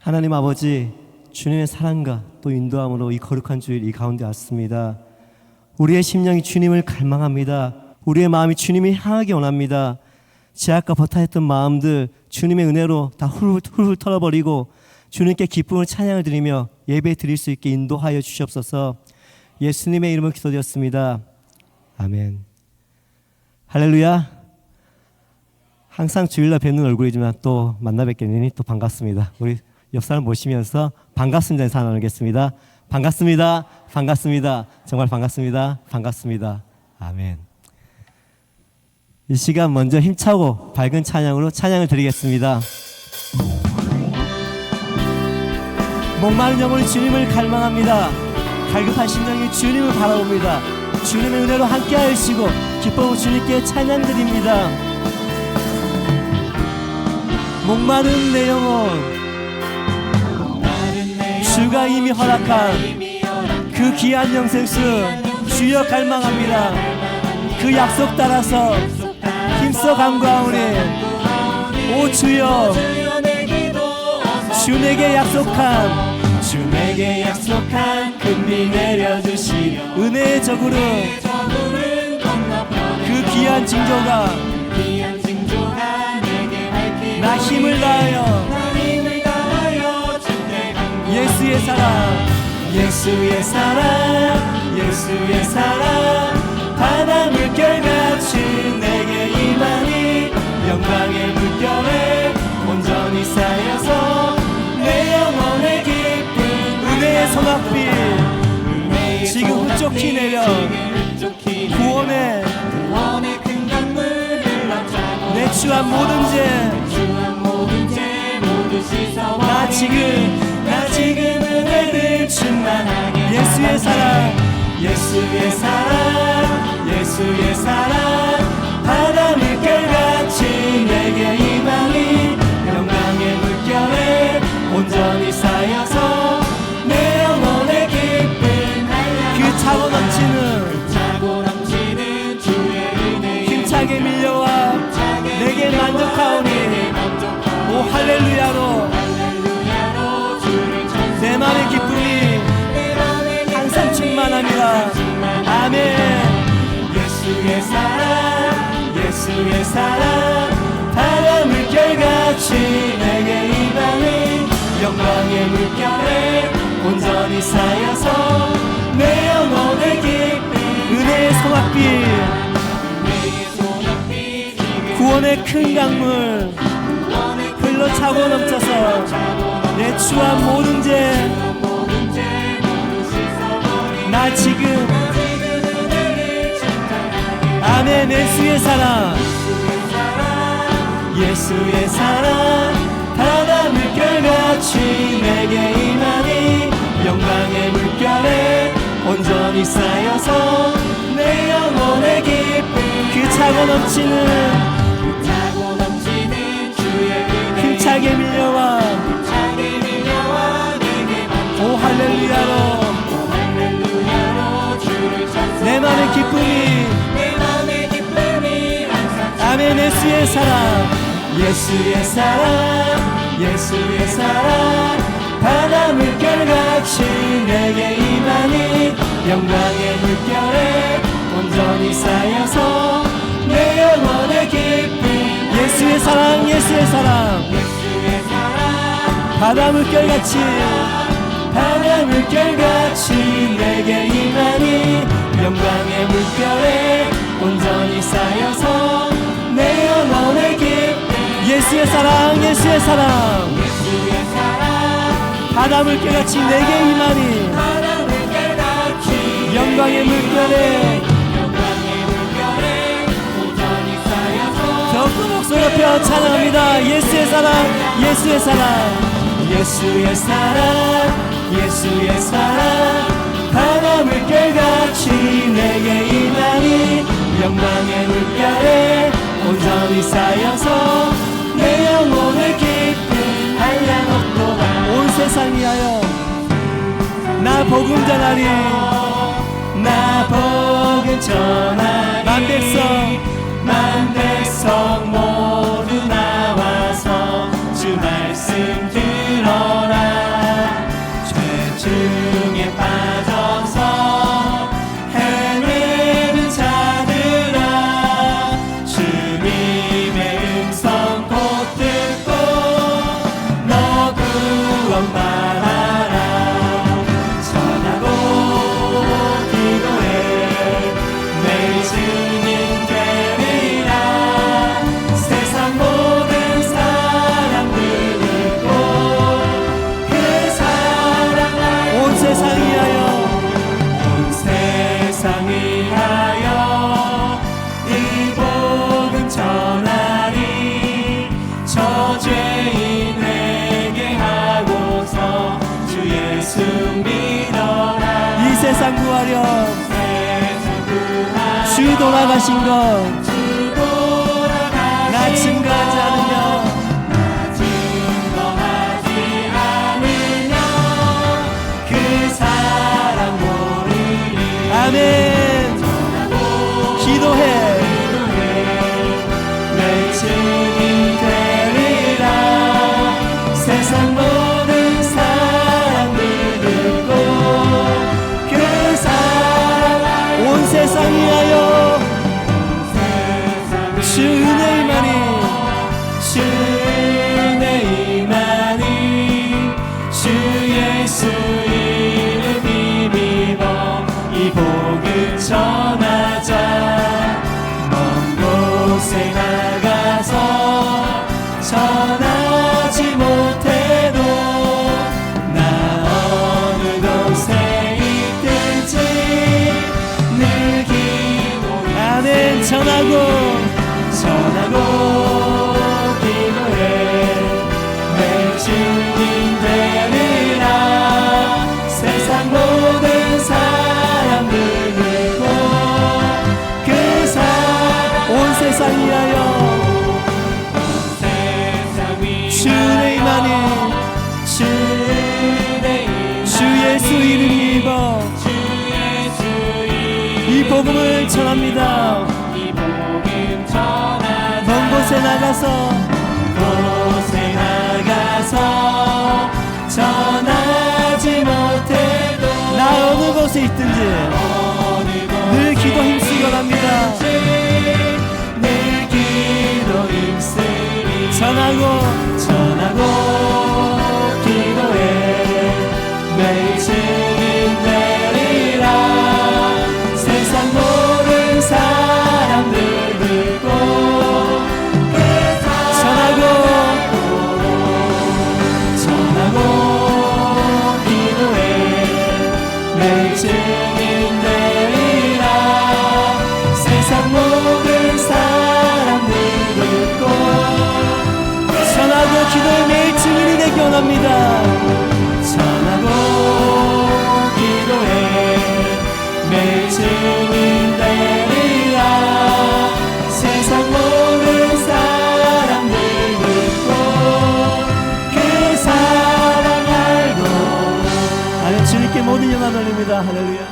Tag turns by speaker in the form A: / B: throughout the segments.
A: 하나님 아버지, 주님의 사랑과 또 인도함으로 이 거룩한 주일 이 가운데 왔습니다. 우리의 심령이 주님을 갈망합니다. 우리의 마음이 주님을 향하기 원합니다. 제약과 버타했던 마음들 주님의 은혜로 다 훌훌 털어버리고 주님께 기쁨을 찬양을 드리며 예배 드릴 수 있게 인도하여 주시옵소서. 예수님의 이름으로 기도드렸습니다. 아멘. 할렐루야. 항상 주일날 뵙는 얼굴이지만 또 만나 뵙게 되니 또 반갑습니다. 우리 옆 사람 모시면서 반갑습니다 인사 나누겠습니다. 반갑습니다. 반갑습니다. 정말 반갑습니다. 반갑습니다. 아멘. 이 시간 먼저 힘차고 밝은 찬양으로 찬양을 드리겠습니다. 목마른 영혼이 주님을 갈망합니다. 갈급한 심령이 주님을 바라봅니다. 주님의 은혜로 함께 하시고 기뻐하고 주님께 찬양 드립니다. 목마른 내 영혼, 주가 이미 허락한 그 귀한 영생수 주여 갈망합니다. 그 약속 따라서 힘써 간구하오니 오 주여, 주 내게 약속한 금리 내려주시 은혜의 저구름, 그 귀한 징조가 나 힘을 다하여 예수의 사랑 바다 물결같이 내게 임하니 영광의 물결에 온전히 쌓여서 내 영혼의 기쁨 은혜의 소낙비 지금 흡족히 내려 구원의 큰 강물 내 추한 모든 죄 모두 씻어 나 지금 은혜를 충만하게 예수의 사랑 바다 물결같이 내게 임하니 영광의 물결에 온전히 쌓여서 내 영혼의 기쁨 그 차고 넘치는 주의 은혜에 힘차게 밀려와 내게 만족하오니 오 할렐루야로 내 맘의 기쁨이 항상 충만합니다. 아멘. 예수의 사랑 바다 물결같이 내게 임하니 영광의 물결에 온전히 쌓여서 내 영혼의 기쁨 은혜의 소낙비 구원의 큰 강물 흘러 차고 넘쳐서 내 추한 모든 죄 나 지금 아멘. 예수의 사랑 바다 물결같이 내게 임하니 영광의 물결에 온전히 쌓여서 내 영혼의 기쁨 그 차고 넘치는 주의 은혜 힘차게 밀려와 오 할렐루야로 내 맘의 기쁨이 아멘. 예수의 사랑 바다 물결같이 내게 임하니 영광의 물결에 온전히 쌓여서 내 영혼의 기쁨 예수의 사랑 바다 물결같이 내게 임하니 영광의 물결에 온전히 쌓여서 내 영혼의 기쁨 예수의 사랑 바다 물결같이 내게 임하니 영광의 물결에 온전히 쌓여서 더 큰 목소리 높여 찬양합니다. 예수의 사랑 바다 물결같이 내게 임하니 영광의 물결에 온전히 쌓여서 내 영혼의 기쁨 한량없도다 온 세상 위하여 나 복음 전하리 만 백성 모두 나와서 주 말씀 들어라 세상 구하려 주 돌아가신 것 나 증거하지 않으며
B: 그 사랑 모르니
A: 아멘. 기도해.
B: 내 증인 되리라. 세상 모든 사람들 듣고 그 사랑
A: 온 세상 위하여 주 은혜만이
B: 주 은혜만이 주 예수 이름 힘입어 이 복음 전하자. 먼 곳에 나가서 전하지 못해도 나 어느 곳에 있든지 늘 기도해.
A: 아멘. 전하고
B: 기도해. 내 증인 되리라. 세상 모든 사람들 듣고 그 사랑
A: 온 세상 위하여 주 은혜만이 주 예수 이름 입어 이 복음을 전합니다. 먼 곳에 나가서
B: 전하지 못해도
A: 나 어느 곳에 있든지 늘 기도 힘쓰기 원합니다.
B: 늘 기도 힘쓰리.
A: 전하고
B: 기도해. 매일 증인 되리라. 세상 모든 사람들 듣고 전하고 기도해. 매일 증인 되리라. 세상 모든 사람들 듣고
A: 전하고 기도의 매일 증인이 되기 원합니다.
B: 전하고 기도해. 매일 증인 되리라. 세상 모든 사람들 듣고 그 사랑 알고.
A: 아멘. 주님께 모든 영광 돌립니다. 할렐루야.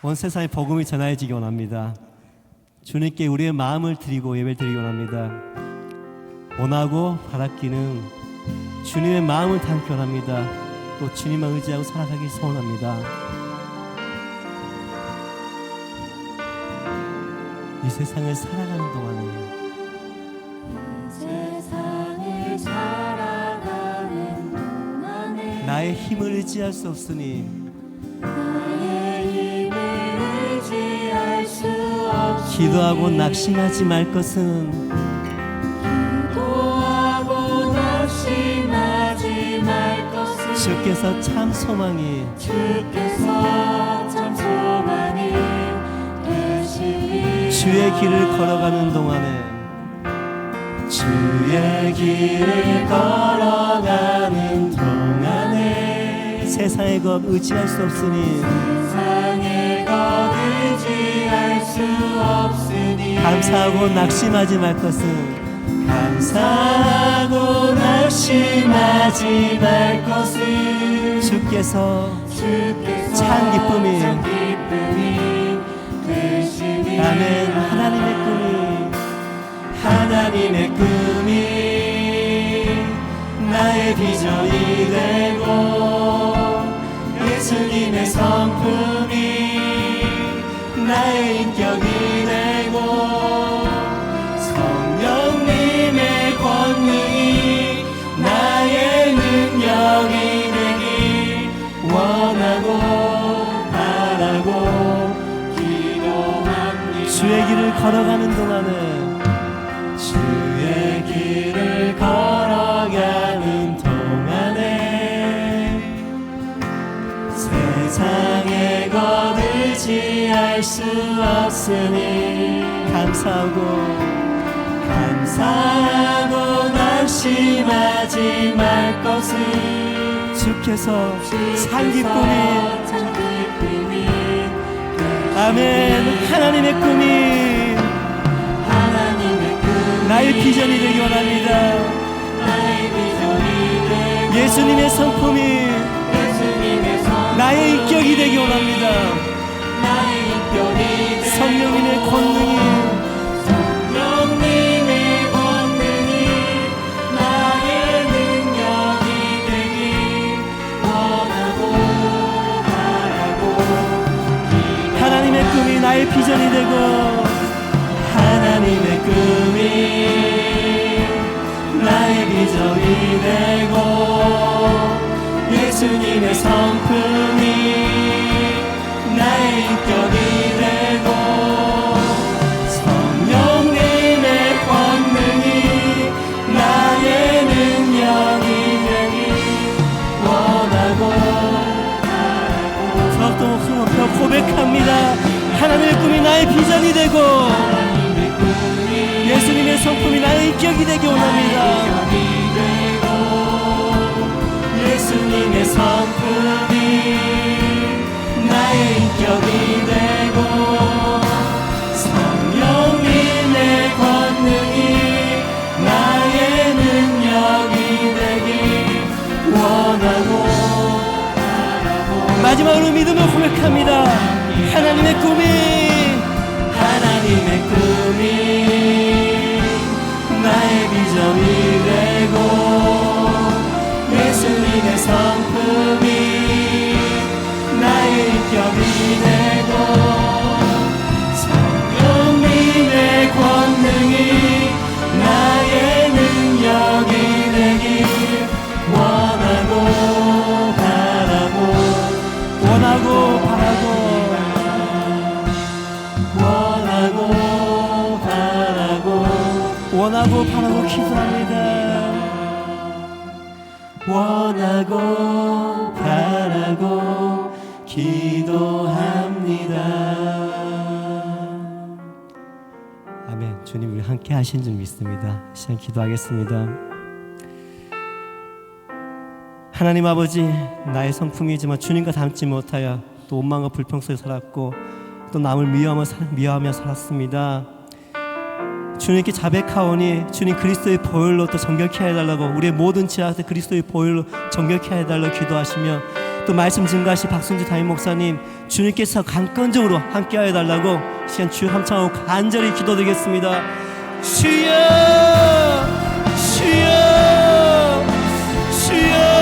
A: 온 세상에 복음이 전해지기 원합니다. 주님께 우리의 마음을 드리고 예배를 드리기 원합니다. 원하고 바라기는 주님의 마음을 담기 원합니다. 또 주님만 의지하고 살아가기 소원합니다. 이 세상을 살아가는 동안에
B: 세상을 살아가는 동안에
A: 나의 힘을 의지할 수 없으니
B: 나의 힘을 의지할 수 없이
A: 기도하고 낙심하지 말 것은
B: 기도하고 낙심하지 말 것은
A: 주께서 참 소망이
B: 주께서 참 소망이 되시니
A: 주의 길을 걸어가는 동안에
B: 주의 길을 걸어가는 동안에
A: 세상의 것 의지할 수 없으니
B: 세상의 것 의지할 수 없으니
A: 감사하고 낙심하지 말 것은
B: 감사하고 낙심하지 말 것은
A: 주께서
B: 참
A: 기쁨이
B: 되시니
A: 아멘.
B: 하나님의 꿈이 나의 비전이 되고 예수님의 성품이 나의 인격이 되고 성령님의 권능이 나의 능력이 되길 원하고 바라고 기도합니다.
A: 주의 길을 걸어가는 동안에
B: 주의 길을 걸어가는 동안에 세상의 것 의지할 수 없으니 감사하고 낙심하지 말 것을
A: 주님께서 참 기쁨이, 아멘. 하나님의 꿈이 나의 비전이 되기 원합니다. 예수님의 성품이 나의 인격이 되기 원합니다. 성령님의 권능이
B: 나의 능력이 되기 원하고 바라고
A: 하나님의 꿈이 나의 비전이 되고
B: 하나님의 꿈이 나의 비전이 되고 예수님의 성품이 나의 인격이 되고 성령님의 권능이 나의 능력이 되기 원하고 바라고
A: 더욱더 목소리 높여 고백합니다. 하나님의 꿈이 나의 비전이 되고 예수님의 성품이 나의 인격이 되기 원합니다.
B: 예수님의 성품이 나의 인격이 되고 성령님의 권능이 나의 능력이 되기 원하고 바라고
A: 마지막으로 믿음을 고백합니다. 하나님의 꿈이
B: 나의 비전이 되고 예수님의 성품이 나의 인격이 되고 성령님의 권능이 나의 능력이 되기 원하고 바라고
A: 원하고 바라고 기도합니다.
B: 원하고 바라고 기도합니다.
A: 아멘. 주님 우리 함께 하신 줄 믿습니다. 시간 기도하겠습니다. 하나님 아버지, 나의 성품이지만 주님과 닮지 못하여 또 원망과 불평 속에 살았고 또 남을 미워하며 살았습니다. 주님께 자백하오니 주님 그리스도의 보혈로 또 정결케 해달라고, 우리의 모든 죄악을 그리스도의 보혈로 정결케 해달라고 기도하시며 또 말씀 증거하신 박순주 담임 목사님, 주님께서 강건적으로 함께하여 달라고 시간 주여 함창하고 간절히 기도드리겠습니다. 주여, 주여, 주여.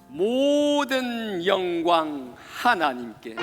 C: 모든 영광 하나님께,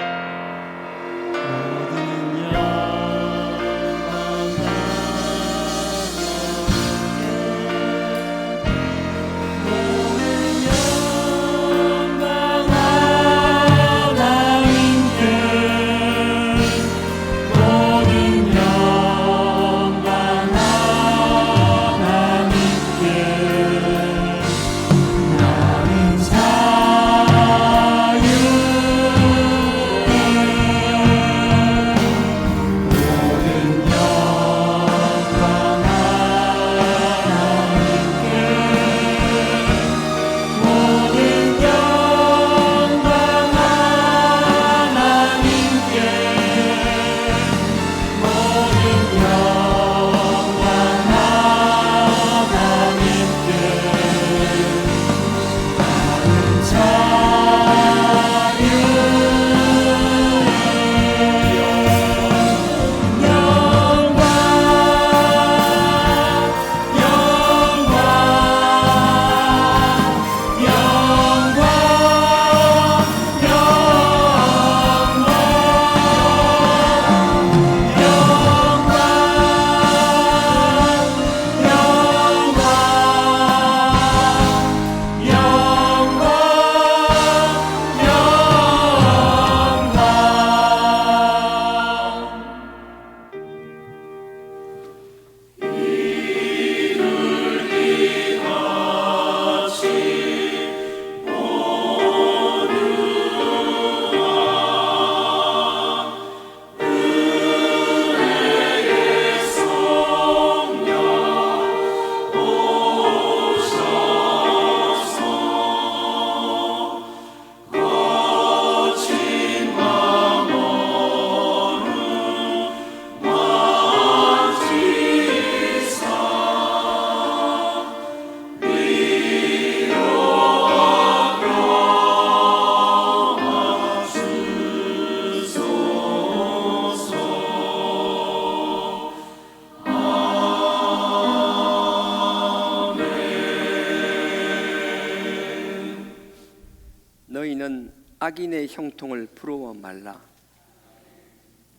C: 너희는 악인의 형통을 부러워 말라.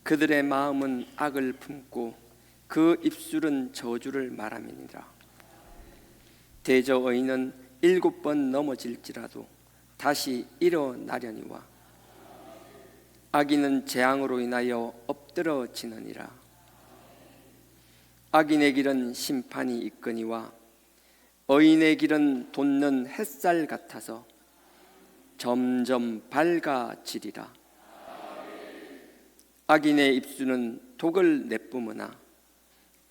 C: 그들의 마음은 악을 품고 그 입술은 저주를 말함이니라. 대저 의인은 7번 넘어질지라도 다시 일어나려니와 악인은 재앙으로 인하여 엎드러지느니라. 악인의 길은 심판이 있거니와 의인의 길은 돋는 햇살 같아서 점점 밝아지리라. 악인의 입술은 독을 내뿜으나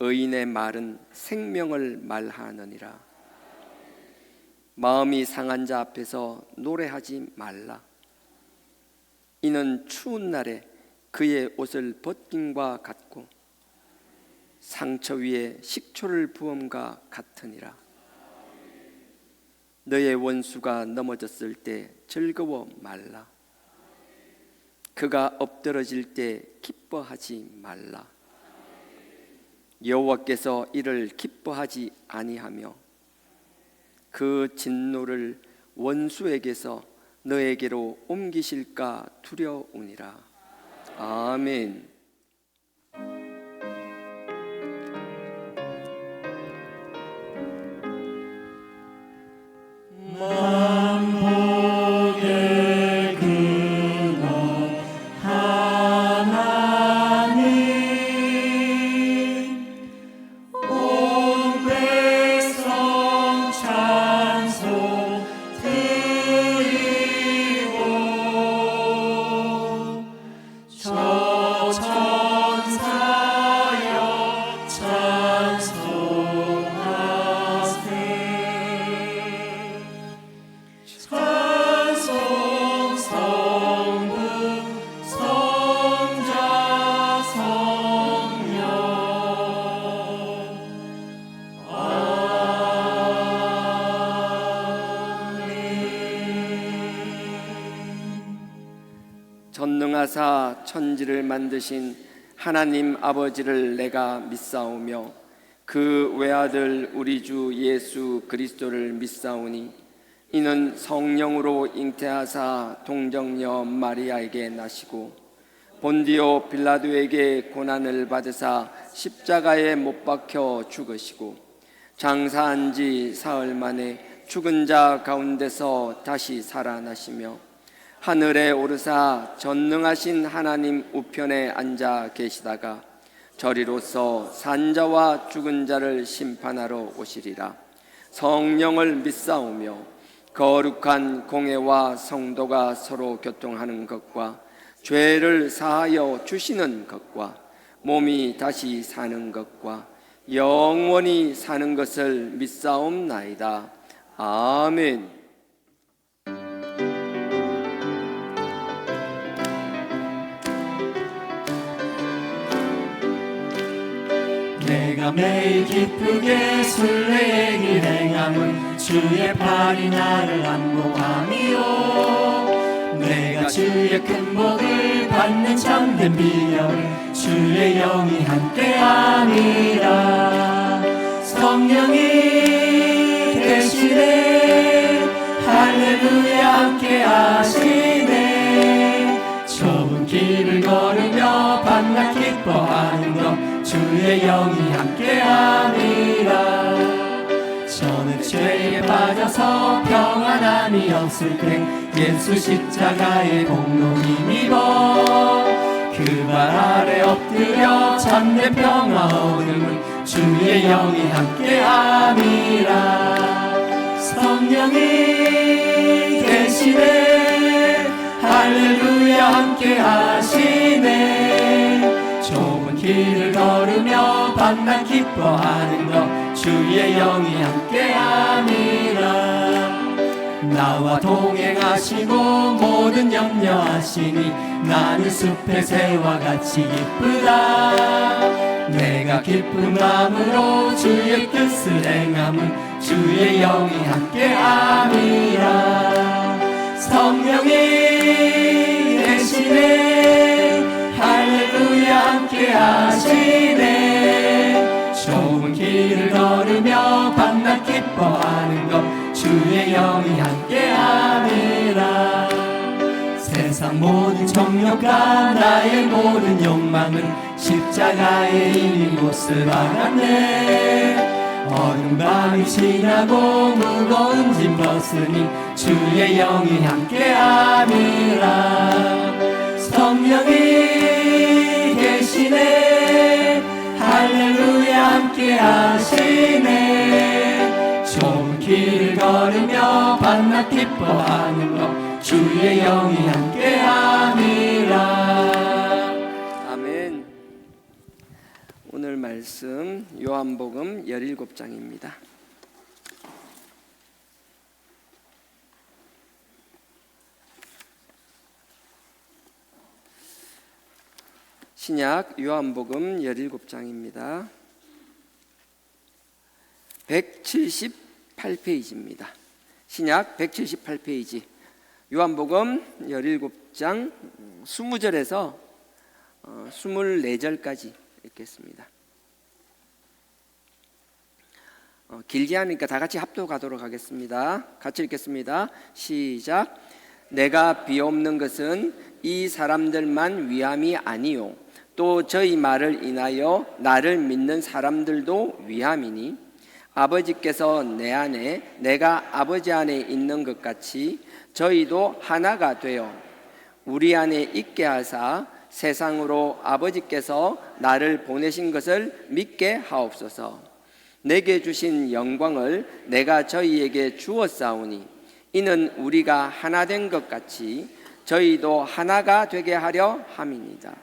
C: 의인의 말은 생명을 말하느니라. 마음이 상한 자 앞에서 노래하지 말라. 이는 추운 날에 그의 옷을 벗김과 같고 상처 위에 식초를 부음과 같으니라. 너의 원수가 넘어졌을 때 즐거워 말라. 그가 엎드러질 때 기뻐하지 말라. 여호와께서 이를 기뻐하지 아니하며 그 진노를 원수에게서 너에게로 옮기실까 두려우니라. 아멘.
B: 만복의 근원 하나님, 온 백성 찬송 드리고 저 천사여 찬송하세. 찬송 성부 성자 성령
C: 전능하사 천지를 만드신 하나님 아버지를 내가 믿사오며 그 외아들 우리 주 예수 그리스도를 믿사오니 이는 성령으로 잉태하사 동정녀 마리아에게 나시고 본디오 빌라도에게 고난을 받으사 십자가에 못 박혀 죽으시고 장사한 지 사흘 만에 죽은 자 가운데서 다시 살아나시며 하늘에 오르사 전능하신 하나님 우편에 앉아 계시다가 저리로서 산자와 죽은 자를 심판하러 오시리라. 성령을 믿사오며 거룩한 공회와 성도가 서로 교통하는 것과 죄를 사하여 주시는 것과 몸이 다시 사는 것과 영원히 사는 것을 믿사옵나이다. 아멘.
B: 내가 매일 기쁘게 순례의 길 행함은 주의 팔이 나를 안보함이요. 내가 주의 큰 복을 받는 참된 비결을 주의 영이 함께함이라. 성령이 계시네 할렐루야 함께하시네. 좁은 길을 걸으며 밤낮 기뻐하는 것 주의 영이 함께함이라. 저는 죄에 빠져서 평안함이 없을 때 예수 십자가의 공로 힘입어 그 발 아래 엎드려 참된 평화 얻음을 주의 영이 함께함이라. 성령이 계시네 할렐루야 함께하시네. 좁은 길을 걸으며 밤낮 기뻐하는 것 주의 영이 함께함이라. 나와 동행하시고 모든 염려하시니 나는 숲의 새와 같이 기쁘다. 내가 기쁜 마음으로 주의 뜻을 행함은 주의 영이 함께함이라. 성령이 계시네 할렐루야 함께하시네. 좁은 길을 걸으며 밤낮 기뻐하는 것 주의 영이 함께함이라. 세상 모든 정욕과 나의 모든 욕망은 십자가에 이미 못을 박았네. 어두운 밤이 지나고 무거운 짐 벗으니 주의 영이 함께함이라. 성령이 계시네. 할렐루야 함께 하시네. 좁은 길을 걸으며 밤낮 기뻐하는 것 주의 영이 함께함이라.
C: 아멘. 오늘 말씀 요한복음 17장입니다. 신약 요한복음 17장입니다. 178페이지입니다. 신약 178페이지. 요한복음 17장 20절에서 24절까지 읽겠습니다. 길지 않으니까 다 같이 합독하도록 하겠습니다. 같이 읽겠습니다. 시작. 내가 비옵는 것은 이 사람들만 위함이 아니요 또 저희 말을 인하여 나를 믿는 사람들도 위함이니 아버지께서 내 안에 내가 아버지 안에 있는 것 같이 저희도 하나가 되어 우리 안에 있게 하사 세상으로 아버지께서 나를 보내신 것을 믿게 하옵소서. 내게 주신 영광을 내가 저희에게 주었사오니 이는 우리가 하나 된 것 같이 저희도 하나가 되게 하려 함이니이다.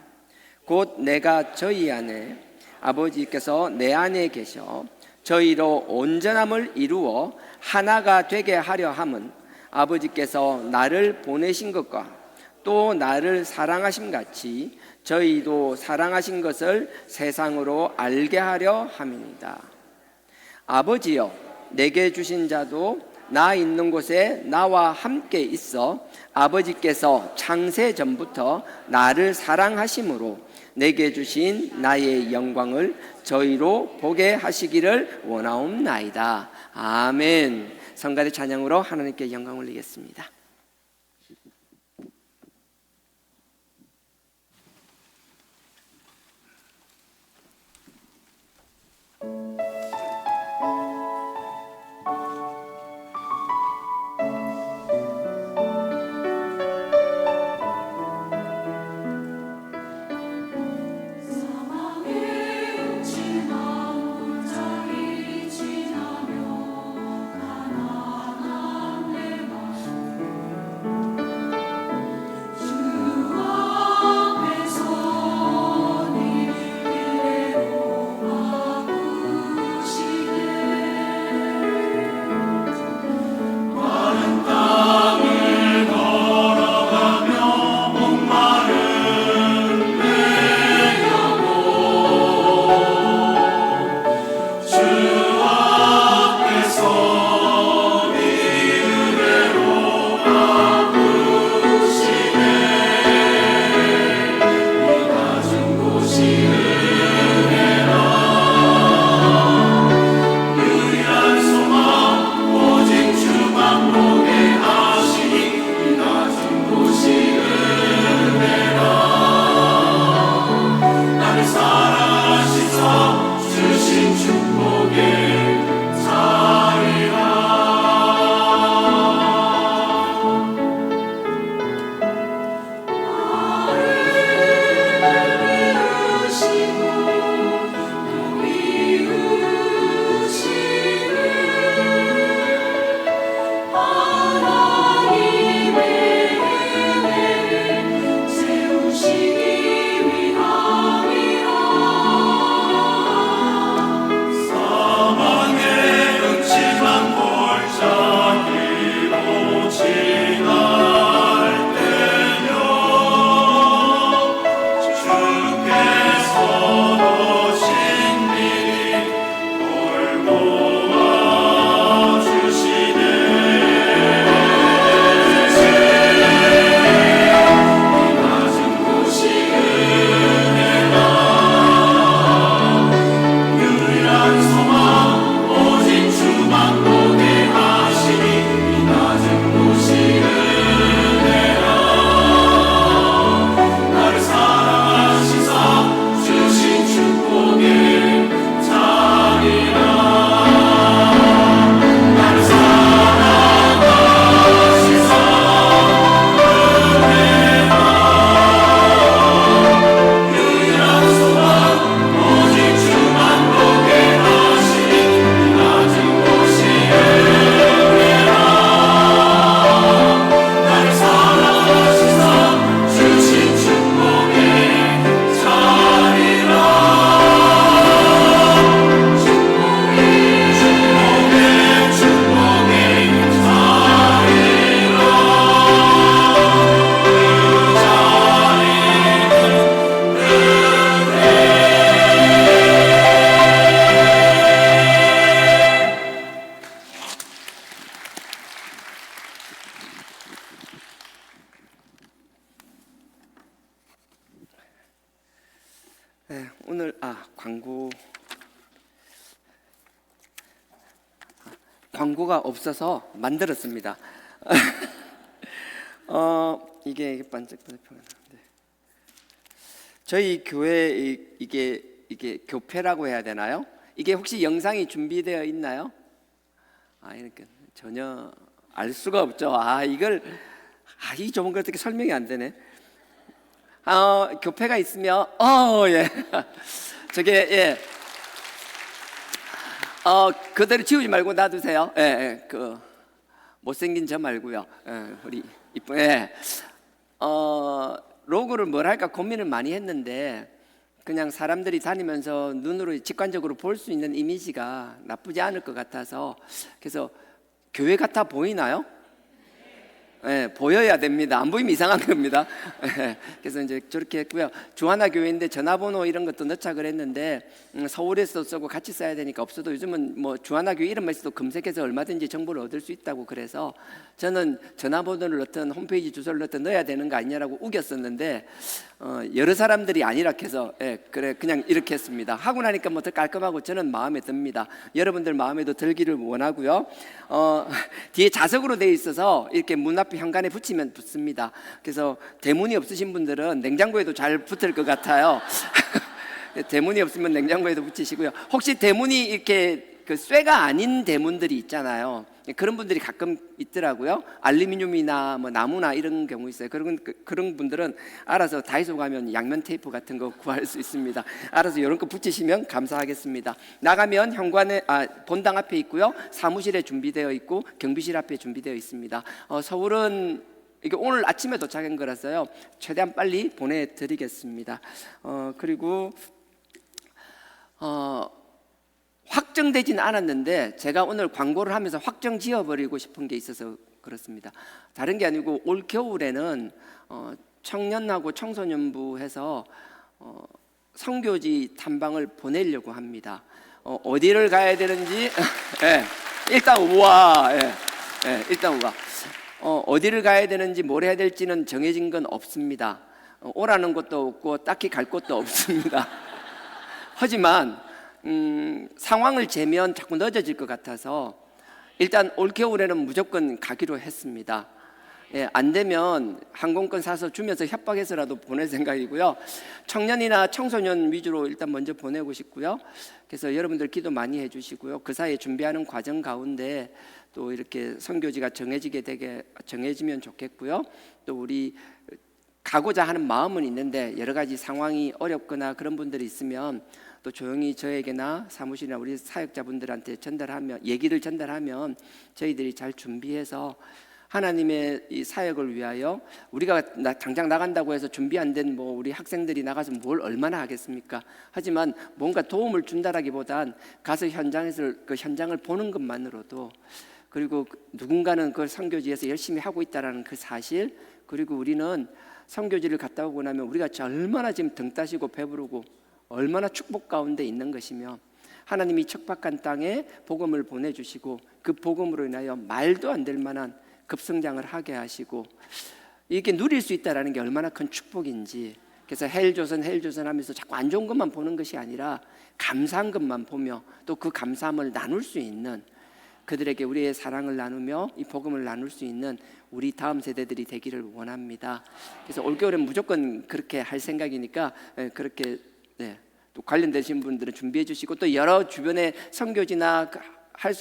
C: 곧 내가 저희 안에 아버지께서 내 안에 계셔 저희로 온전함을 이루어 하나가 되게 하려 함은 아버지께서 나를 보내신 것과 또 나를 사랑하심 같이 저희도 사랑하신 것을 세상으로 알게 하려 함이니이다. 아버지여 내게 주신 자도 나 있는 곳에 나와 함께 있어 아버지께서 창세 전부터 나를 사랑하심으로 내게 주신 나의 영광을 저희로 보게 하시기를 원하옵나이다. 아멘. 성가대 찬양으로 하나님께 영광 올리겠습니다. 네, 오늘 광고가 없어서 만들었습니다. 이게 반짝반짝하는데 저희 교회 이게 교패라고 해야 되나요? 이게 혹시 영상이 준비되어 있나요? 이렇게 전혀 알 수가 없죠. 이 좋은 걸 어떻게 설명이 안 되네. 교패가 있으면 예. 저게 예. 그대로 지우지 말고 놔두세요. 예. 그 못생긴 저 말고요. 우리 이쁜 로고를 뭘 할까 고민을 많이 했는데 그냥 사람들이 다니면서 눈으로 직관적으로 볼 수 있는 이미지가 나쁘지 않을 것 같아서 그래서 교회 같아 보이나요? 네, 보여야 됩니다. 안 보이면 이상한 겁니다. 그래서 이제 저렇게 했고요. 주하나 교회인데 전화번호 이런 것도 넣자 그랬는데 서울에서 쓰고 같이 써야 되니까 없어도 요즘은 뭐 주하나 교회 이름만 있어도 검색해서 얼마든지 정보를 얻을 수 있다고 그래서 저는 전화번호를 넣든 홈페이지 주소를 넣든 넣어야 되는 거 아니냐라고 우겼었는데 여러 사람들이 아니라 해서 그래 그냥 이렇게 했습니다. 하고 나니까 뭐 더 깔끔하고 저는 마음에 듭니다. 여러분들 마음에도 들기를 원하고요. 뒤에 자석으로 되어 있어서 이렇게 문 앞에 현관에 붙이면 붙습니다. 그래서 대문이 없으신 분들은 냉장고에도 잘 붙을 것 같아요. 대문이 없으면 냉장고에도 붙이시고요. 혹시 대문이 이렇게 그 쇠가 아닌 대문들이 있잖아요. 그런 분들이 가끔 있더라고요. 알루미늄이나 뭐 나무나 이런 경우 있어요. 그런 분들은 알아서 다이소 가면 양면 테이프 같은 거 구할 수 있습니다. 알아서 이런 거 붙이시면 감사하겠습니다. 나가면 현관에 본당 앞에 있고요. 사무실에 준비되어 있고 경비실 앞에 준비되어 있습니다. 서울은 이게 오늘 아침에 도착한 거라서요. 최대한 빨리 보내드리겠습니다. 그리고 확정되진 않았는데 제가 오늘 광고를 하면서 확정 지어버리고 싶은 게 있어서 그렇습니다. 다른 게 아니고 올 겨울에는 청년하고 청소년부 해서 선교지 탐방을 보내려고 합니다. 어디를 가야 되는지 일단 우와 일단 우와 어디를 가야 되는지 뭘 해야 될지는 정해진 건 없습니다. 오라는 것도 없고 딱히 갈 곳도 없습니다. 하지만 상황을 재면 자꾸 늦어질 것 같아서 일단 올 겨울에는 무조건 가기로 했습니다. 안 되면 항공권 사서 주면서 협박해서라도 보낼 생각이고요. 청년이나 청소년 위주로 일단 먼저 보내고 싶고요. 그래서 여러분들 기도 많이 해주시고요. 그 사이에 준비하는 과정 가운데 또 이렇게 선교지가 정해지면 좋겠고요. 또 우리 가고자 하는 마음은 있는데 여러 가지 상황이 어렵거나 그런 분들이 있으면 또 조용히 저에게나 사무실이나 우리 사역자분들한테 얘기를 전달하면 저희들이 잘 준비해서 하나님의 이 사역을 위하여 우리가 당장 나간다고 해서 준비 안 된 뭐 우리 학생들이 나가서 뭘 얼마나 하겠습니까? 하지만 뭔가 도움을 준다라기보단 가서 그 현장을 보는 것만으로도 그리고 누군가는 그걸 선교지에서 열심히 하고 있다라는 그 사실 그리고 우리는 선교지를 갔다 오고 나면 우리가 얼마나 지금 등 따시고 배부르고 얼마나 축복 가운데 있는 것이며 하나님이 척박한 땅에 복음을 보내주시고 그 복음으로 인하여 말도 안 될 만한 급성장을 하게 하시고 이렇게 누릴 수 있다는 게 얼마나 큰 축복인지 그래서 헬조선 하면서 자꾸 안 좋은 것만 보는 것이 아니라 감사한 것만 보며 또 그 감사함을 나눌 수 있는 그들에게 우리의 사랑을 나누며 이 복음을 나눌 수 있는 우리 다음 세대들이 되기를 원합니다. 그래서 올겨울엔 무조건 그렇게 할 생각이니까 그렇게 또 관련되신 분들은 준비해 주시고 또 여러 주변의 선교지나